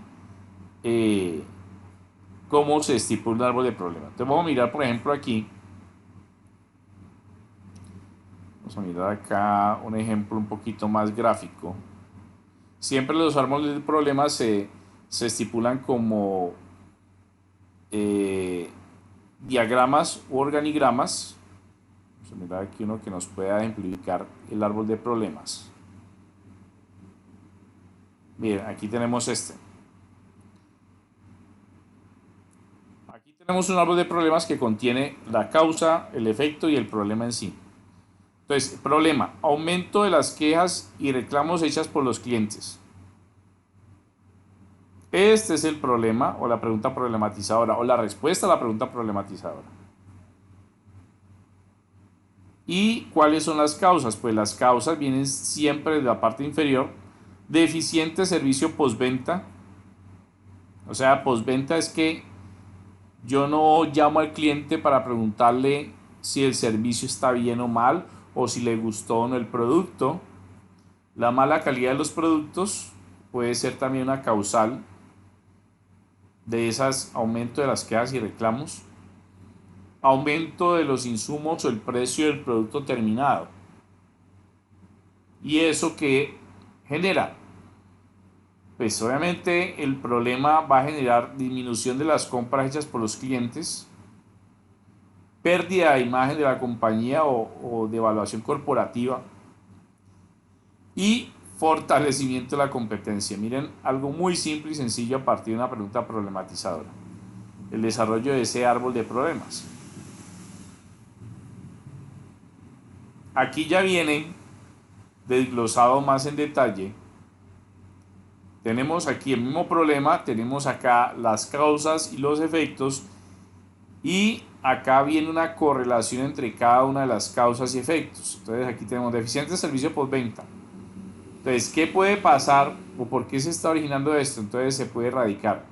cómo se estipula un árbol de problemas. Entonces vamos a mirar, por ejemplo, aquí. Vamos a mirar acá un ejemplo un poquito más gráfico. Siempre los árboles de problemas se estipulan como diagramas u organigramas. Vamos a mirar aquí uno que nos pueda ejemplificar el árbol de problemas. Bien, aquí tenemos este. Aquí tenemos un árbol de problemas que contiene la causa, el efecto y el problema en sí. Entonces, problema, aumento de las quejas y reclamos hechas por los clientes. Este es el problema o la pregunta problematizadora o la respuesta a la pregunta problematizadora. ¿Y cuáles son las causas? Pues las causas vienen siempre de la parte inferior. Deficiente servicio postventa. O sea, postventa es que yo no llamo al cliente para preguntarle si el servicio está bien o mal o si le gustó o no el producto. La mala calidad de los productos puede ser también una causal de esas aumento de las quejas y reclamos. Aumento de los insumos o el precio del producto terminado. ¿Y eso qué genera? Pues obviamente el problema va a generar disminución de las compras hechas por los clientes, pérdida de imagen de la compañía o de evaluación corporativa y fortalecimiento de la competencia. Miren, algo muy simple y sencillo a partir de una pregunta problematizadora. El desarrollo de ese árbol de problemas. Aquí ya viene desglosado más en detalle. Tenemos aquí el mismo problema, tenemos acá las causas y los efectos y acá viene una correlación entre cada una de las causas y efectos. Entonces aquí tenemos deficiente servicio postventa. Entonces, ¿qué puede pasar o por qué se está originando esto? Entonces se puede erradicar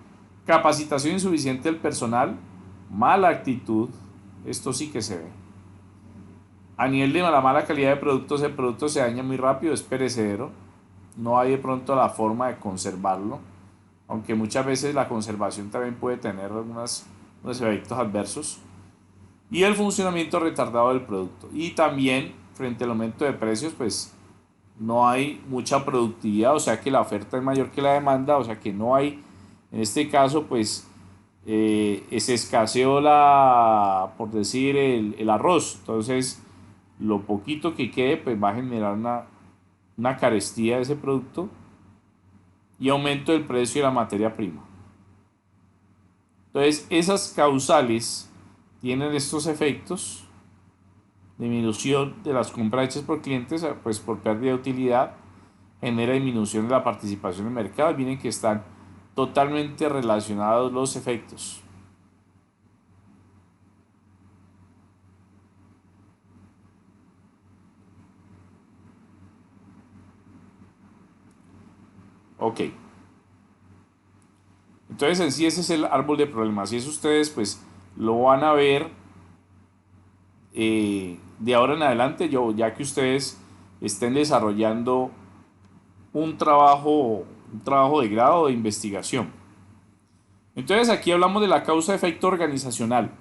capacitación insuficiente del personal, mala actitud, esto sí que se ve. A nivel de la mala calidad de productos, el producto se daña muy rápido, es perecedero. No hay de pronto la forma de conservarlo, aunque muchas veces la conservación también puede tener unos efectos adversos. Y el funcionamiento retardado del producto. Y también, frente al aumento de precios, pues no hay mucha productividad, o sea que la oferta es mayor que la demanda, o sea que no hay, en este caso, pues se escaseó por decir, el arroz. Entonces, lo poquito que quede, pues va a generar una carestía de ese producto y aumento del precio de la materia prima. Entonces, esas causales tienen estos efectos: disminución de las compras hechas por clientes, pues por pérdida de utilidad, genera disminución de la participación en el mercado. Miren que están totalmente relacionados los efectos. Ok. Entonces en sí ese es el árbol de problemas y eso ustedes pues lo van a ver de ahora en adelante, ya que ustedes estén desarrollando un trabajo de grado de investigación. Entonces aquí hablamos de la causa-efecto organizacional,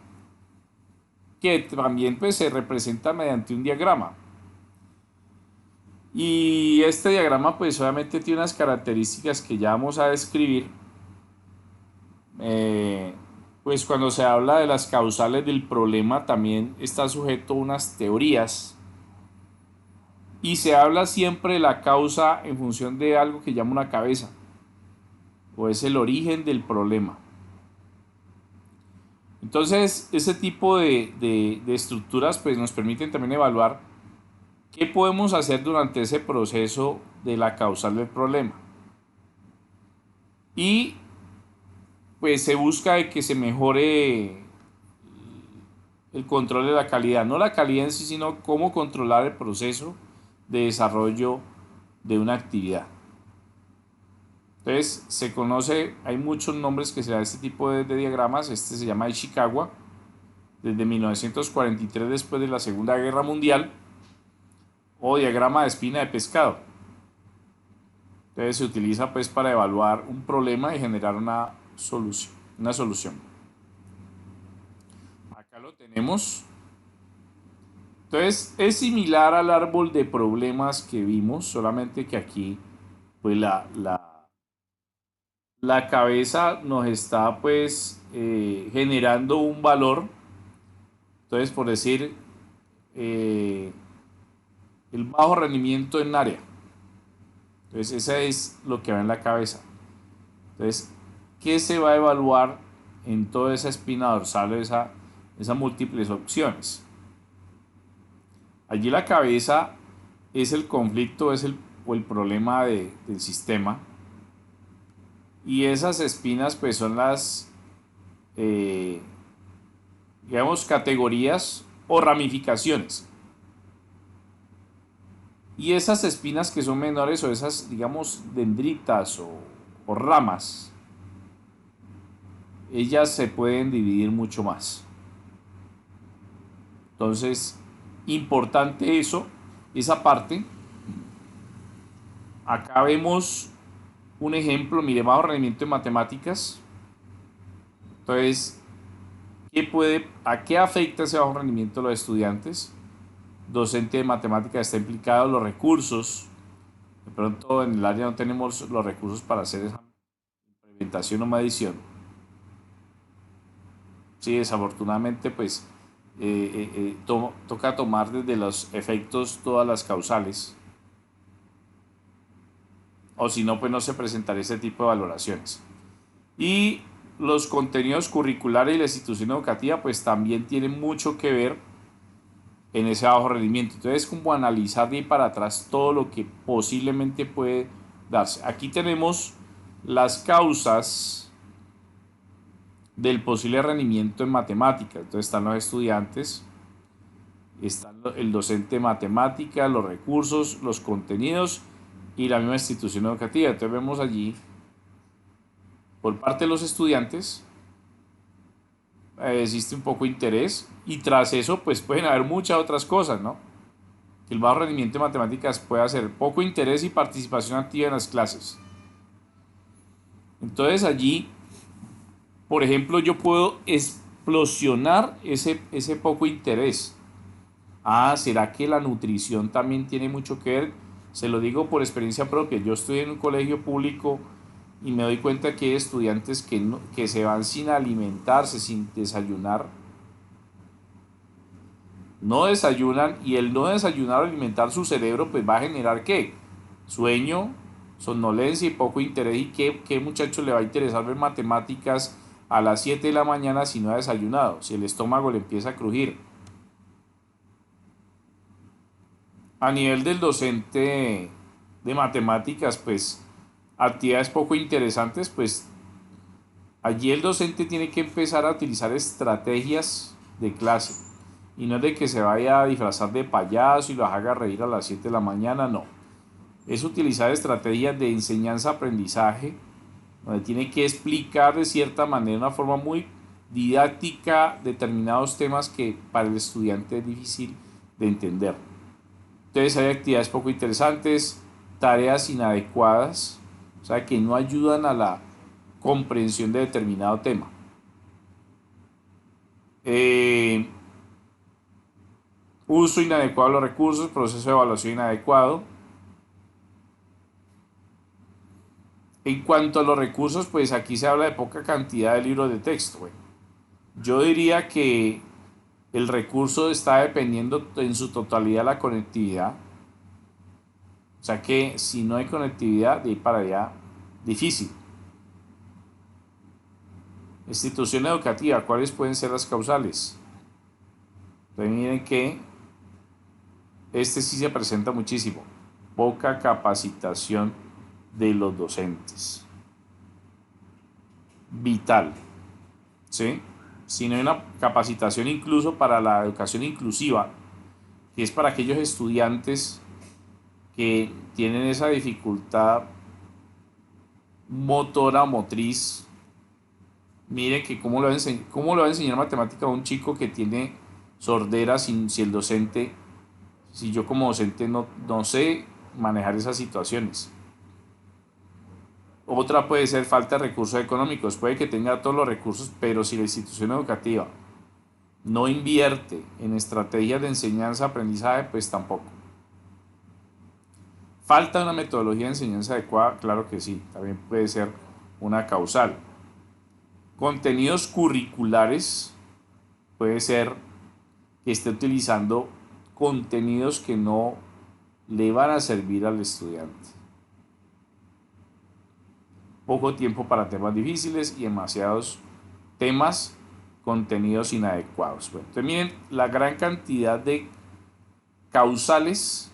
que también pues se representa mediante un diagrama. Y este diagrama pues obviamente tiene unas características que ya vamos a describir. Pues cuando se habla de las causales del problema también está sujeto a unas teorías y se habla siempre de la causa en función de algo que llama una cabeza o es el origen del problema. Entonces ese tipo de estructuras pues nos permiten también evaluar qué podemos hacer durante ese proceso de la causal del problema y pues se busca de que se mejore el control de la calidad, no la calidad en sí, sino cómo controlar el proceso de desarrollo de una actividad. Entonces se conoce, hay muchos nombres que se da a este tipo de diagramas. Este se llama Ishikawa, desde 1943 después de la Segunda Guerra Mundial, o diagrama de espina de pescado. Entonces se utiliza pues para evaluar un problema y generar una solución. Acá lo tenemos. Entonces es similar al árbol de problemas que vimos, solamente que aquí pues la cabeza nos está pues generando un valor. Entonces, por decir, el bajo rendimiento en área. Entonces eso es lo que va en la cabeza. Entonces, ¿qué se va a evaluar en toda esa espina dorsal, esas múltiples opciones. Allí la cabeza es el conflicto, o el problema del sistema, y esas espinas pues son las, eh, digamos, categorías o ramificaciones. Y esas espinas que son menores, o esas, digamos, dendritas o ramas, ellas se pueden dividir mucho más. Entonces, importante eso, esa parte. Acá vemos un ejemplo, mire, bajo rendimiento en matemáticas. Entonces, ¿a qué afecta ese bajo rendimiento de los estudiantes? Docente de matemáticas está implicado, los recursos. De pronto en el área no tenemos los recursos para hacer esa implementación o medición. Sí, desafortunadamente, pues toca tomar desde los efectos todas las causales. O si no, pues no se presentaría ese tipo de valoraciones. Y los contenidos curriculares y la institución educativa, pues también tienen mucho que ver en ese bajo rendimiento. Entonces, como analizar de ahí para atrás todo lo que posiblemente puede darse. Aquí tenemos las causas del posible rendimiento en matemáticas. Entonces están los estudiantes, está el docente de matemáticas, los recursos, los contenidos y la misma institución educativa. Entonces vemos allí, por parte de los estudiantes, existe un poco de interés, y tras eso pues pueden haber muchas otras cosas, ¿no? Que el bajo rendimiento de matemáticas puede ser poco interés y participación activa en las clases. Entonces allí, por ejemplo, yo puedo explosionar ese poco interés. ¿Será que la nutrición también tiene mucho que ver? Se lo digo por experiencia propia. Yo estoy en un colegio público y me doy cuenta que hay estudiantes que se van sin alimentarse, sin desayunar. No desayunan, y el no desayunar o alimentar su cerebro pues va a generar ¿qué? Sueño, somnolencia y poco interés. ¿Y qué muchacho le va a interesar ver matemáticas a las 7 de la mañana si no ha desayunado? Si el estómago le empieza a crujir. A nivel del docente de matemáticas, pues actividades poco interesantes, pues allí el docente tiene que empezar a utilizar estrategias de clase, y no es de que se vaya a disfrazar de payaso y los haga reír a las 7 de la mañana, no. Es utilizar estrategias de enseñanza-aprendizaje, donde tiene que explicar de cierta manera, de una forma muy didáctica, determinados temas que para el estudiante es difícil de entender. Entonces hay actividades poco interesantes, tareas inadecuadas, o sea, que no ayudan a la comprensión de determinado tema. Uso inadecuado de los recursos, proceso de evaluación inadecuado. En cuanto a los recursos, pues aquí se habla de poca cantidad de libros de texto. Bueno, yo diría que el recurso está dependiendo en su totalidad de la conectividad. O sea que si no hay conectividad, de ahí para allá, difícil. Institución educativa, ¿cuáles pueden ser las causales? Entonces miren que sí se presenta muchísimo. Poca capacitación de los docentes. Vital. ¿Sí? Si no hay una capacitación incluso para la educación inclusiva, que es para aquellos estudiantes que tienen esa dificultad motora o motriz. Miren que cómo le va a enseñar matemática a un chico que tiene sordera si el docente, si yo como docente no sé manejar esas situaciones. Otra puede ser falta de recursos económicos. Puede que tenga todos los recursos, pero si la institución educativa no invierte en estrategias de enseñanza-aprendizaje, pues tampoco. Falta una metodología de enseñanza adecuada, claro que sí, también puede ser una causal. Contenidos curriculares, puede ser que esté utilizando contenidos que no le van a servir al estudiante. Poco tiempo para temas difíciles y demasiados temas, contenidos inadecuados. Bueno, entonces miren la gran cantidad de causales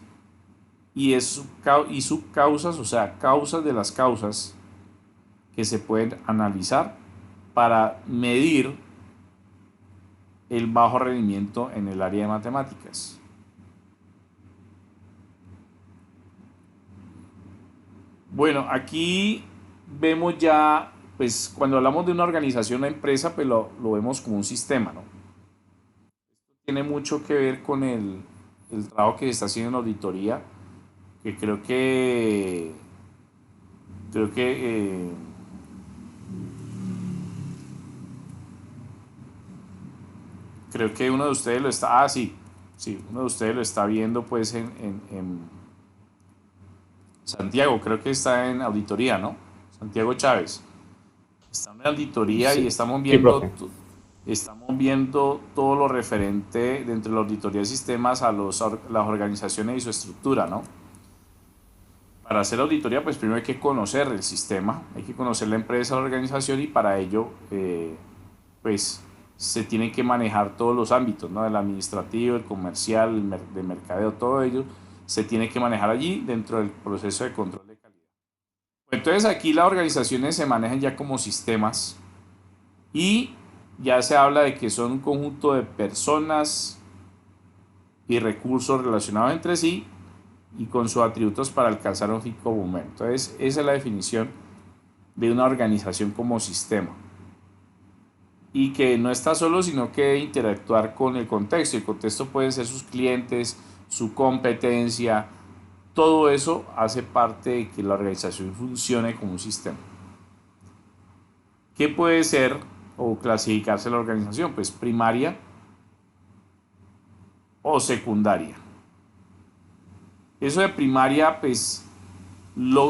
y subcausas, o sea, causas de las causas que se pueden analizar para medir el bajo rendimiento en el área de matemáticas. Bueno, aquí vemos ya, pues cuando hablamos de una organización, una empresa, pues lo vemos como un sistema, ¿no? Tiene mucho que ver con el trabajo que se está haciendo en auditoría, que creo que creo que uno de ustedes lo está, sí, uno de ustedes lo está viendo pues en Santiago, creo que está en auditoría, ¿no? Santiago Chávez. Está en auditoría y Sí, sí, profe. estamos viendo todo lo referente dentro de la auditoría de sistemas a las organizaciones y su estructura, ¿no? Para hacer auditoría, pues primero hay que conocer el sistema, hay que conocer la empresa, la organización y para ello, pues se tienen que manejar todos los ámbitos, ¿no? El administrativo, el comercial, de mercadeo, todo ello se tiene que manejar allí dentro del proceso de control de calidad. Entonces aquí las organizaciones se manejan ya como sistemas y ya se habla de que son un conjunto de personas y recursos relacionados entre sí y con sus atributos para alcanzar un fin común. Entonces esa es la definición de una organización como sistema y que no está solo, sino que debe interactuar con el contexto. El contexto pueden ser sus clientes, su competencia, todo eso hace parte de que la organización funcione como un sistema. ¿Qué puede ser o clasificarse la organización? Pues primaria o secundaria. Eso de primaria, pues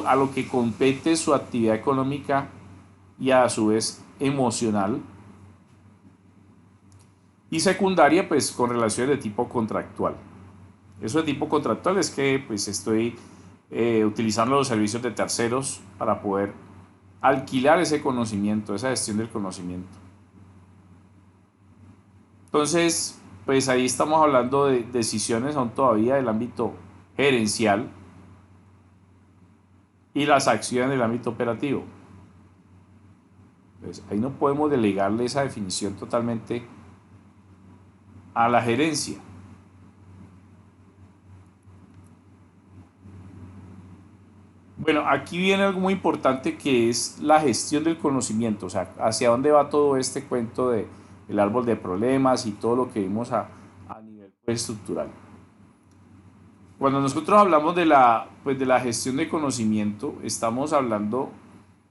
a lo que compete su actividad económica y a su vez emocional. Y secundaria, pues con relaciones de tipo contractual. Eso de tipo contractual es que pues estoy utilizando los servicios de terceros para poder alquilar ese conocimiento, esa gestión del conocimiento. Entonces, pues ahí estamos hablando de decisiones aún todavía del ámbito gerencial y las acciones del ámbito operativo. Pues ahí no podemos delegarle esa definición totalmente a la gerencia. Bueno, aquí viene algo muy importante que es la gestión del conocimiento, o sea, hacia dónde va todo este cuento de el árbol de problemas y todo lo que vimos a nivel pues, estructural. Cuando nosotros hablamos pues, de la gestión de conocimiento, estamos hablando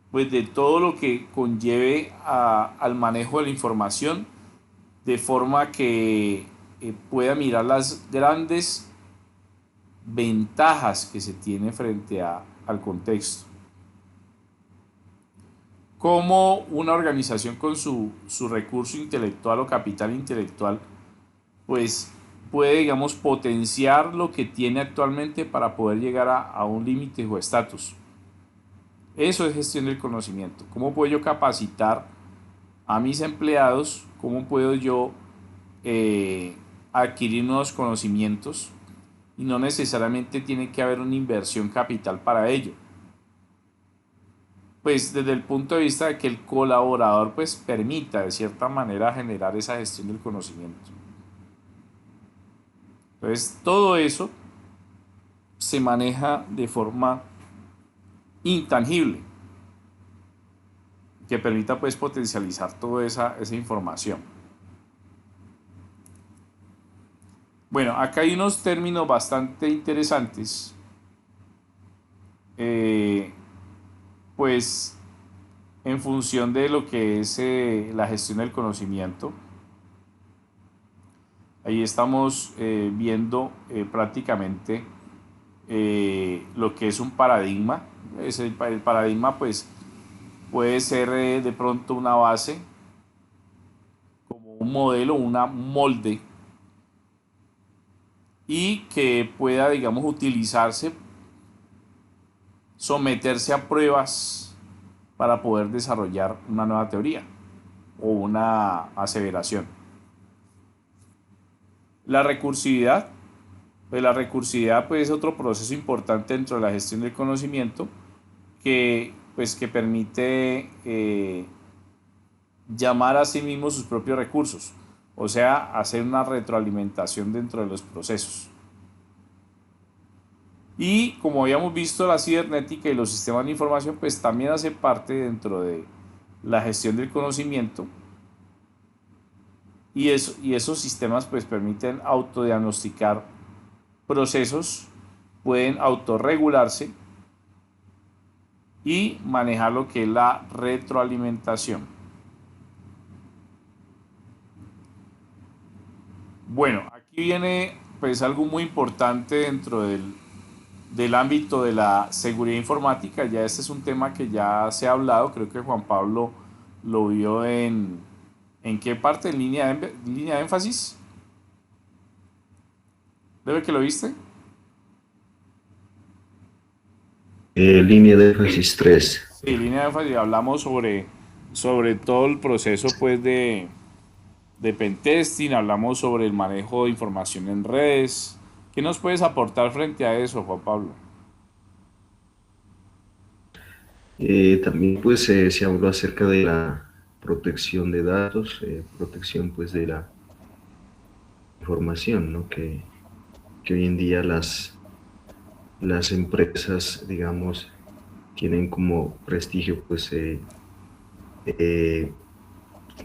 pues, de todo lo que conlleve al manejo de la información de forma que pueda mirar las grandes ventajas que se tiene frente al contexto. Cómo una organización con su recurso intelectual o capital intelectual, pues puede, digamos, potenciar lo que tiene actualmente para poder llegar a un límite o estatus. Eso es gestión del conocimiento. ¿Cómo puedo yo capacitar a mis empleados? ¿Cómo puedo yo adquirir nuevos conocimientos? Y no necesariamente tiene que haber una inversión capital para ello. Pues desde el punto de vista de que el colaborador pues permita de cierta manera generar esa gestión del conocimiento. Entonces todo eso se maneja de forma intangible que permita pues potencializar toda esa información. Bueno, acá hay unos términos bastante interesantes. Pues en función de lo que es la gestión del conocimiento. Ahí estamos viendo prácticamente lo que es un paradigma. El paradigma pues puede ser de pronto una base, como un modelo, una molde, y que pueda, digamos, utilizarse, someterse a pruebas para poder desarrollar una nueva teoría. o una aseveración. La recursividad. Pues la recursividad pues, es otro proceso importante dentro de la gestión del conocimiento que permite llamar a sí mismo sus propios recursos, o sea, hacer una retroalimentación dentro de los procesos. Y como habíamos visto, la cibernética y los sistemas de información pues también hace parte dentro de la gestión del conocimiento, y esos sistemas pues permiten autodiagnosticar procesos, pueden autorregularse y manejar lo que es la retroalimentación. Bueno, aquí viene pues algo muy importante dentro del ámbito de la seguridad informática. Ya este es un tema que ya se ha hablado, creo que Juan Pablo lo vio ¿en qué parte? ¿En línea de énfasis? ¿Debe que lo viste? Línea de énfasis 3. Sí, línea de énfasis, hablamos sobre todo el proceso pues de pentesting, hablamos sobre el manejo de información en redes. ¿Qué nos puedes aportar frente a eso, Juan Pablo? También pues se habló acerca de la protección de datos, protección pues de la información, ¿no? Que hoy en día las empresas, digamos, tienen como prestigio pues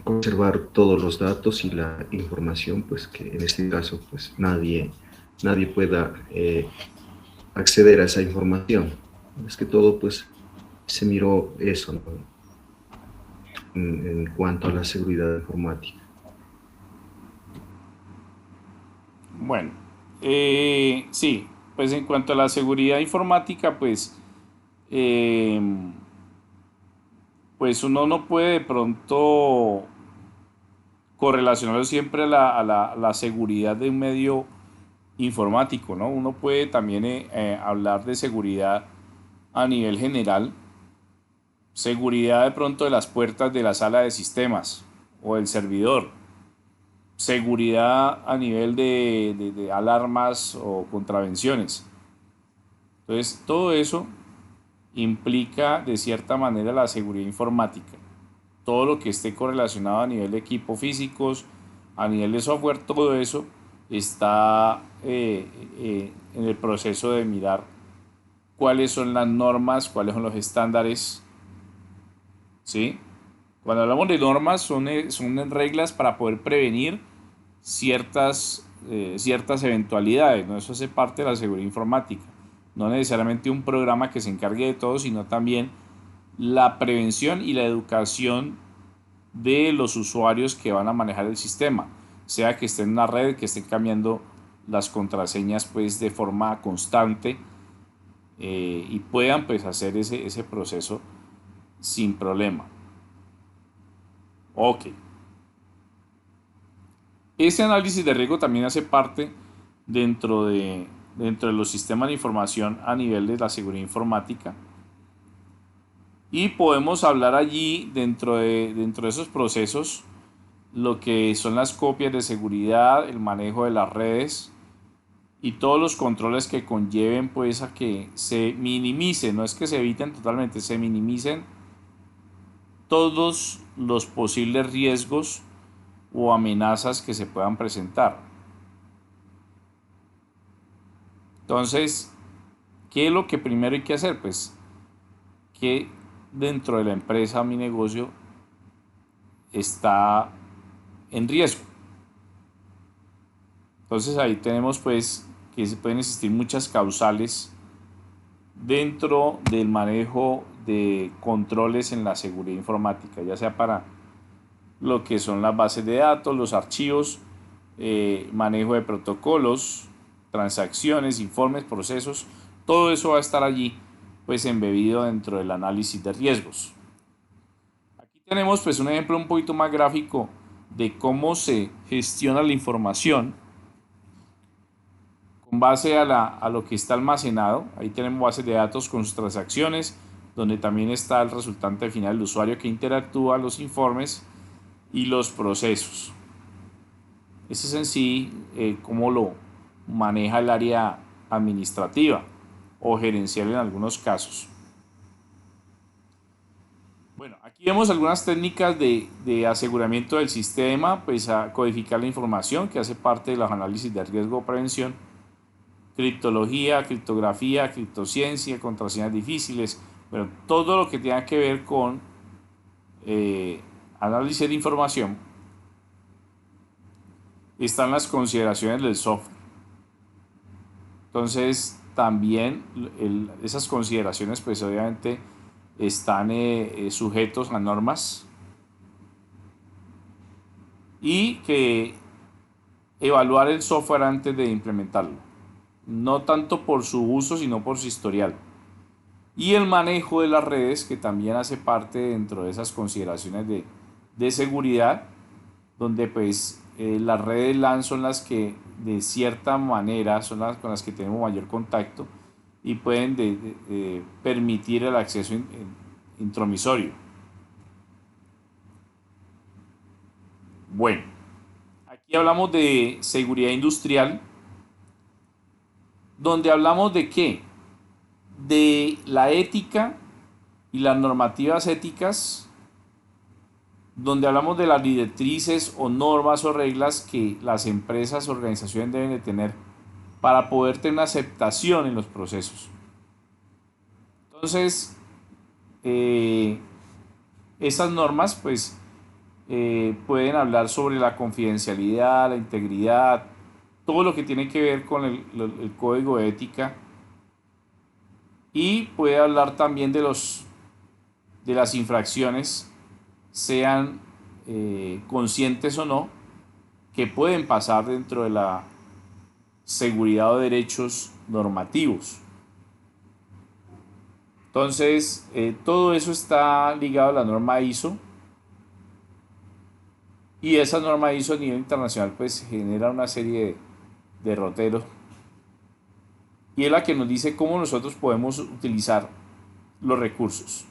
conservar todos los datos y la información, pues que en este caso pues nadie pueda acceder a esa información. Es que todo pues se miró eso, ¿no? En cuanto a la seguridad informática. Bueno, sí, pues en cuanto a la seguridad informática, eh, pues uno no puede de pronto correlacionarlo siempre a la seguridad de un medio informático, ¿no? Uno puede también hablar de seguridad a nivel general, seguridad de pronto de las puertas de la sala de sistemas o del servidor, seguridad a nivel de alarmas o contravenciones. Entonces, todo eso implica de cierta manera la seguridad informática. Todo lo que esté correlacionado a nivel de equipos físicos, a nivel de software, todo eso está en el proceso de mirar cuáles son las normas, cuáles son los estándares, ¿sí? Cuando hablamos de normas son reglas para poder prevenir ciertas eventualidades, ¿no? Eso hace parte de la seguridad informática. No necesariamente un programa que se encargue de todo, sino también la prevención y la educación de los usuarios que van a manejar el sistema, sea que estén en una red, que estén cambiando las contraseñas pues de forma constante, y puedan pues hacer ese proceso sin problema. Ok. Ese análisis de riesgo también hace parte dentro de los sistemas de información a nivel de la seguridad informática. Y podemos hablar allí dentro de esos procesos lo que son las copias de seguridad, el manejo de las redes y todos los controles que conlleven pues a que se minimicen, no es que se eviten totalmente, se minimicen todos los posibles riesgos o amenazas que se puedan presentar. Entonces, ¿qué es lo que primero hay que hacer? Pues que dentro de la empresa mi negocio está en riesgo. Entonces ahí tenemos pues que se pueden existir muchas causales dentro del manejo de controles en la seguridad informática, ya sea para lo que son las bases de datos, los archivos, manejo de protocolos, transacciones, informes, procesos, todo eso va a estar allí pues embebido dentro del análisis de riesgos. Aquí tenemos pues un ejemplo un poquito más gráfico de cómo se gestiona la información con base a lo que está almacenado. Ahí tenemos bases de datos con sus transacciones, donde también está el resultante final, el usuario que interactúa, los informes y los procesos. Ese es en sí cómo lo maneja el área administrativa o gerencial en algunos casos. Bueno, aquí vemos algunas técnicas de aseguramiento del sistema, pues a codificar la información que hace parte de los análisis de riesgo o prevención, criptología, criptografía, criptociencia, contraseñas difíciles, bueno, todo lo que tenga que ver con análisis de información están las consideraciones del software. Entonces, también esas consideraciones, pues obviamente están sujetos a normas y que evaluar el software antes de implementarlo, no tanto por su uso, sino por su historial. Y el manejo de las redes, que también hace parte dentro de esas consideraciones de seguridad, donde pues las redes LAN son las que de cierta manera son las con las que tenemos mayor contacto y pueden permitir el acceso intromisorio. Bueno, aquí hablamos de seguridad industrial, donde hablamos de qué, de la ética y las normativas éticas, donde hablamos de las directrices o normas o reglas que las empresas o organizaciones deben de tener para poder tener una aceptación en los procesos. Entonces, esas normas pues pueden hablar sobre la confidencialidad, la integridad, todo lo que tiene que ver con el código de ética, y puede hablar también de las infracciones, sean conscientes o no, que pueden pasar dentro de la seguridad o derechos normativos. Entonces, todo eso está ligado a la norma ISO, y esa norma ISO a nivel internacional pues genera una serie de derroteros, y es la que nos dice cómo nosotros podemos utilizar los recursos.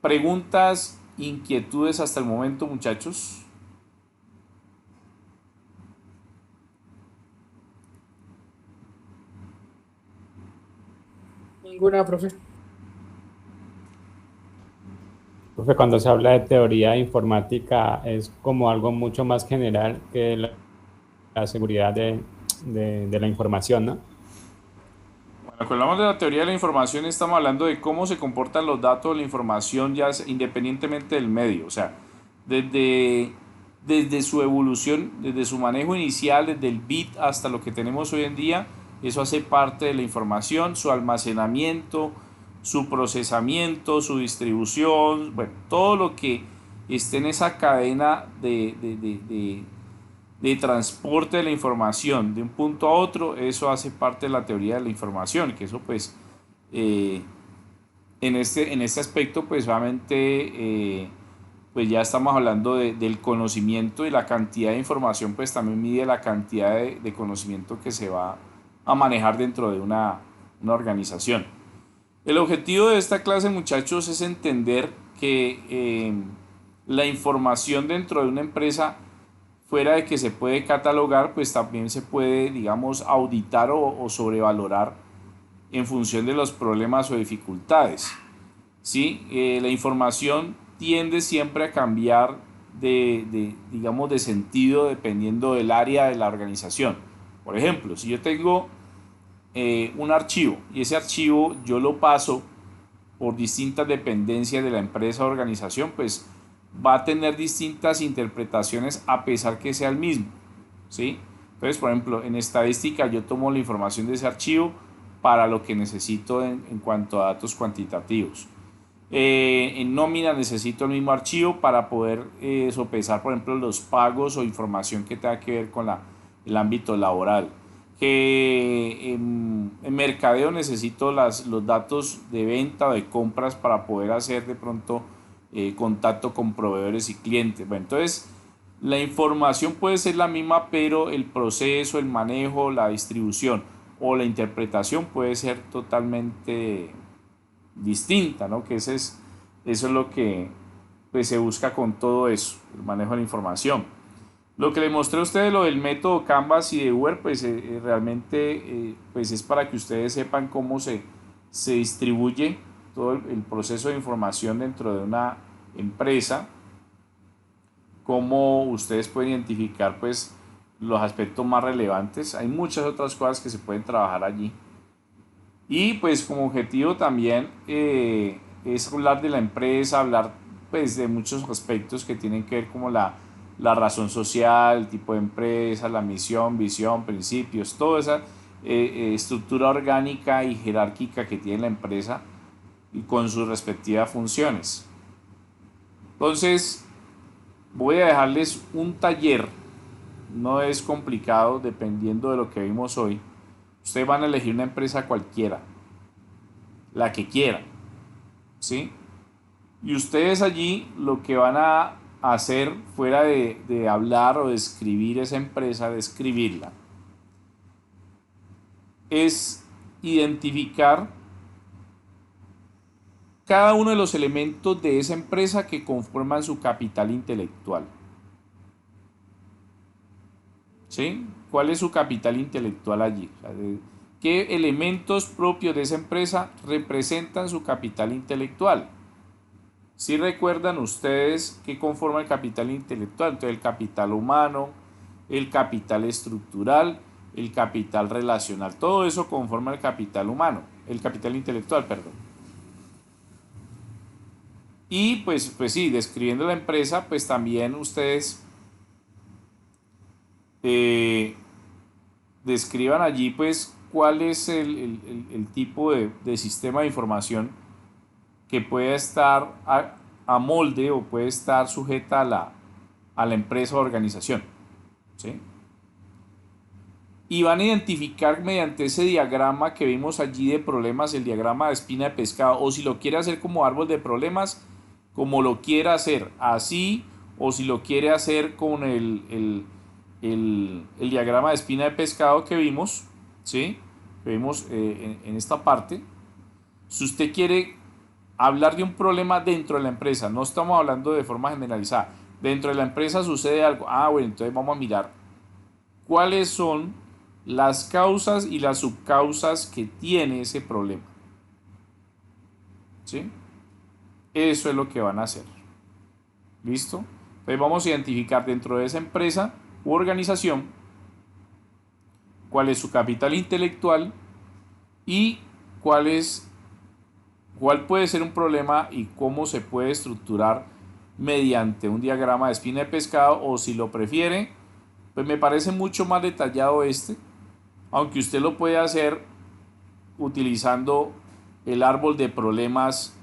Preguntas, inquietudes hasta el momento, muchachos. Ninguna, profe. Profe, cuando se habla de teoría informática es como algo mucho más general que la seguridad de la información, ¿no? Bueno, cuando hablamos de la teoría de la información estamos hablando de cómo se comportan los datos, la información, ya independientemente del medio, o sea, desde su evolución, desde su manejo inicial, desde el bit hasta lo que tenemos hoy en día, eso hace parte de la información, su almacenamiento, su procesamiento, su distribución, bueno, todo lo que esté en esa cadena de transporte de la información de un punto a otro, eso hace parte de la teoría de la información, que eso pues en este aspecto pues obviamente pues ya estamos hablando del conocimiento, y la cantidad de información pues también mide la cantidad de conocimiento que se va a manejar dentro de una organización. El objetivo de esta clase, muchachos, es entender que la información dentro de una empresa, fuera de que se puede catalogar, pues también se puede, digamos, auditar o sobrevalorar en función de los problemas o dificultades. ¿Sí? La información tiende siempre a cambiar digamos, de sentido dependiendo del área de la organización. Por ejemplo, si yo tengo un archivo y ese archivo yo lo paso por distintas dependencias de la empresa o organización, pues va a tener distintas interpretaciones a pesar que sea el mismo, ¿sí? Entonces, por ejemplo, en estadística yo tomo la información de ese archivo para lo que necesito en cuanto a datos cuantitativos. En nómina necesito el mismo archivo para poder sopesar, por ejemplo, los pagos o información que tenga que ver con el ámbito laboral. Que en mercadeo necesito los datos de venta o de compras para poder hacer de pronto contacto con proveedores y clientes. Bueno, entonces la información puede ser la misma, pero el proceso, el manejo, la distribución o la interpretación puede ser totalmente distinta, ¿no? Que eso es lo que pues se busca con todo eso, el manejo de la información. Lo que le mostré a ustedes, lo del método Canvas y de Uber, pues realmente pues es para que ustedes sepan cómo se distribuye todo el proceso de información dentro de una empresa, cómo ustedes pueden identificar pues los aspectos más relevantes. Hay muchas otras cosas que se pueden trabajar allí. Y pues como objetivo también es hablar de la empresa, hablar pues de muchos aspectos que tienen que ver como la razón social, el tipo de empresa, la misión, visión, principios, toda esa estructura orgánica y jerárquica que tiene la empresa y con sus respectivas funciones. Entonces voy a dejarles un taller, no es complicado dependiendo de lo que vimos hoy. Ustedes van a elegir una empresa cualquiera, la que quieran, ¿sí? Y ustedes allí lo que van a hacer, fuera de hablar o de escribir esa empresa, de escribirla, es identificar cada uno de los elementos de esa empresa que conforman su capital intelectual. ¿Sí? ¿Cuál es su capital intelectual allí? O sea, ¿qué elementos propios de esa empresa representan su capital intelectual? Si recuerdan ustedes qué conforma el capital intelectual, entonces el capital humano, el capital estructural, el capital relacional, todo eso conforma el capital humano, el capital intelectual, perdón. Y pues sí, describiendo la empresa, pues también ustedes describan allí pues cuál es el tipo de sistema de información que puede estar a molde o puede estar sujeta a la empresa o organización, ¿sí? Y van a identificar mediante ese diagrama que vimos allí de problemas, el diagrama de espina de pescado, o si lo quiere hacer como árbol de problemas, como lo quiera hacer, así, o si lo quiere hacer con el diagrama de espina de pescado que vimos, ¿sí? Que vimos en esta parte. Si usted quiere hablar de un problema dentro de la empresa, no estamos hablando de forma generalizada, dentro de la empresa sucede algo, bueno, entonces vamos a mirar cuáles son las causas y las subcausas que tiene ese problema, ¿sí? Eso es lo que van a hacer. ¿Listo? Entonces vamos a identificar dentro de esa empresa u organización cuál es su capital intelectual y cuál puede ser un problema y cómo se puede estructurar mediante un diagrama de espina de pescado, o si lo prefiere, pues me parece mucho más detallado aunque usted lo puede hacer utilizando el árbol de problemas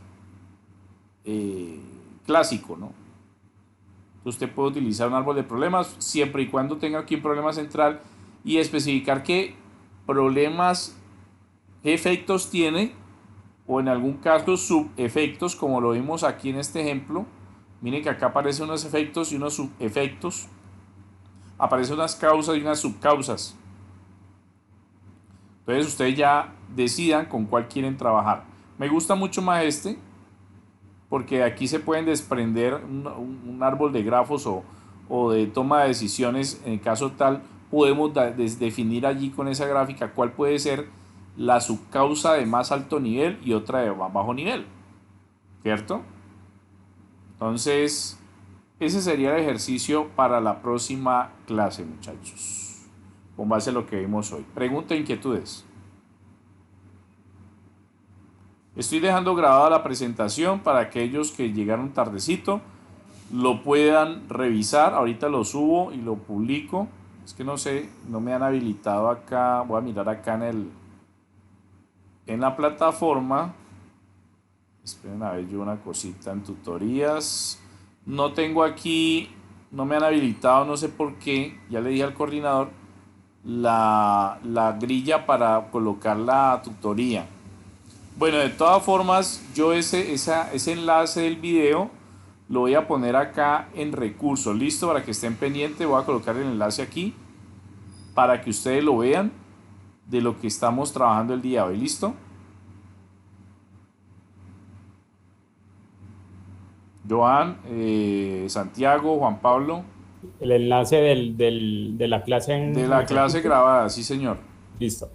clásico, ¿no? Usted puede utilizar un árbol de problemas siempre y cuando tenga aquí un problema central y especificar qué problemas, qué efectos tiene, o en algún caso subefectos, como lo vimos aquí en este ejemplo. Miren que acá aparecen unos efectos y unos subefectos, aparecen unas causas y unas subcausas. Entonces ustedes ya decidan con cuál quieren trabajar. Me gusta mucho más porque de aquí se pueden desprender un árbol de grafos o de toma de decisiones. En el caso tal, podemos definir allí con esa gráfica cuál puede ser la subcausa de más alto nivel y otra de más bajo nivel, ¿cierto? Entonces, ese sería el ejercicio para la próxima clase, muchachos, con base a lo que vimos hoy. Preguntas, inquietudes. Estoy dejando grabada la presentación para aquellos que llegaron tardecito lo puedan revisar. Ahorita lo subo y lo publico. Es que no sé, no me han habilitado acá. Voy a mirar acá en la plataforma. Esperen a ver yo una cosita en tutorías. No tengo aquí, no me han habilitado, no sé por qué. Ya le dije al coordinador la grilla para colocar la tutoría. Bueno, de todas formas, yo ese enlace del video lo voy a poner acá en recursos. Listo, para que estén pendientes. Voy a colocar el enlace aquí para que ustedes lo vean de lo que estamos trabajando el día de hoy. ¿Listo? Joan, Santiago, Juan Pablo, El enlace de la clase de en la clase ejercicio. grabada, sí señor. Listo.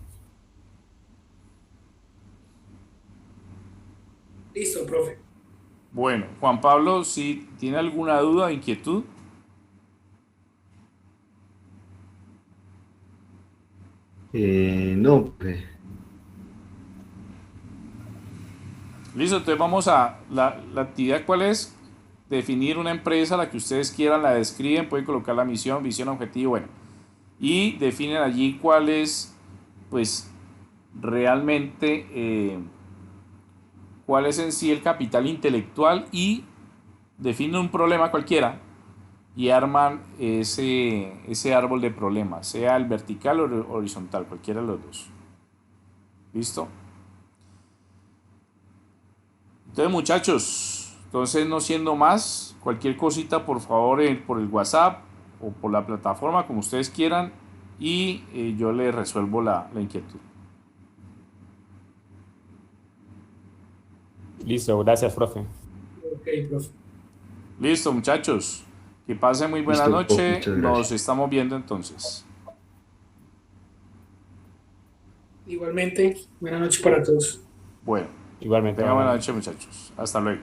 Listo, profe. Bueno, Juan Pablo, si tiene alguna duda o inquietud. No, profe. Listo, entonces vamos a la actividad, ¿cuál es? Definir una empresa, la que ustedes quieran, la describen, pueden colocar la misión, visión, objetivo, bueno, y definen allí cuál es, pues, realmente, cuál es en sí el capital intelectual y definen un problema cualquiera y arman ese árbol de problemas, sea el vertical o horizontal, cualquiera de los dos. ¿Listo? Entonces, muchachos, entonces no siendo más, cualquier cosita, por favor, por el WhatsApp o por la plataforma, como ustedes quieran, y yo les resuelvo la inquietud. Listo, gracias, profe. Ok, profe. Listo, muchachos. Que pasen muy buena Listo, profe, noche. muchas Nos gracias. estamos viendo entonces. Igualmente, buenas noches para todos. Bueno, Igualmente, tengan buenas buena noches. noche, muchachos. Hasta luego.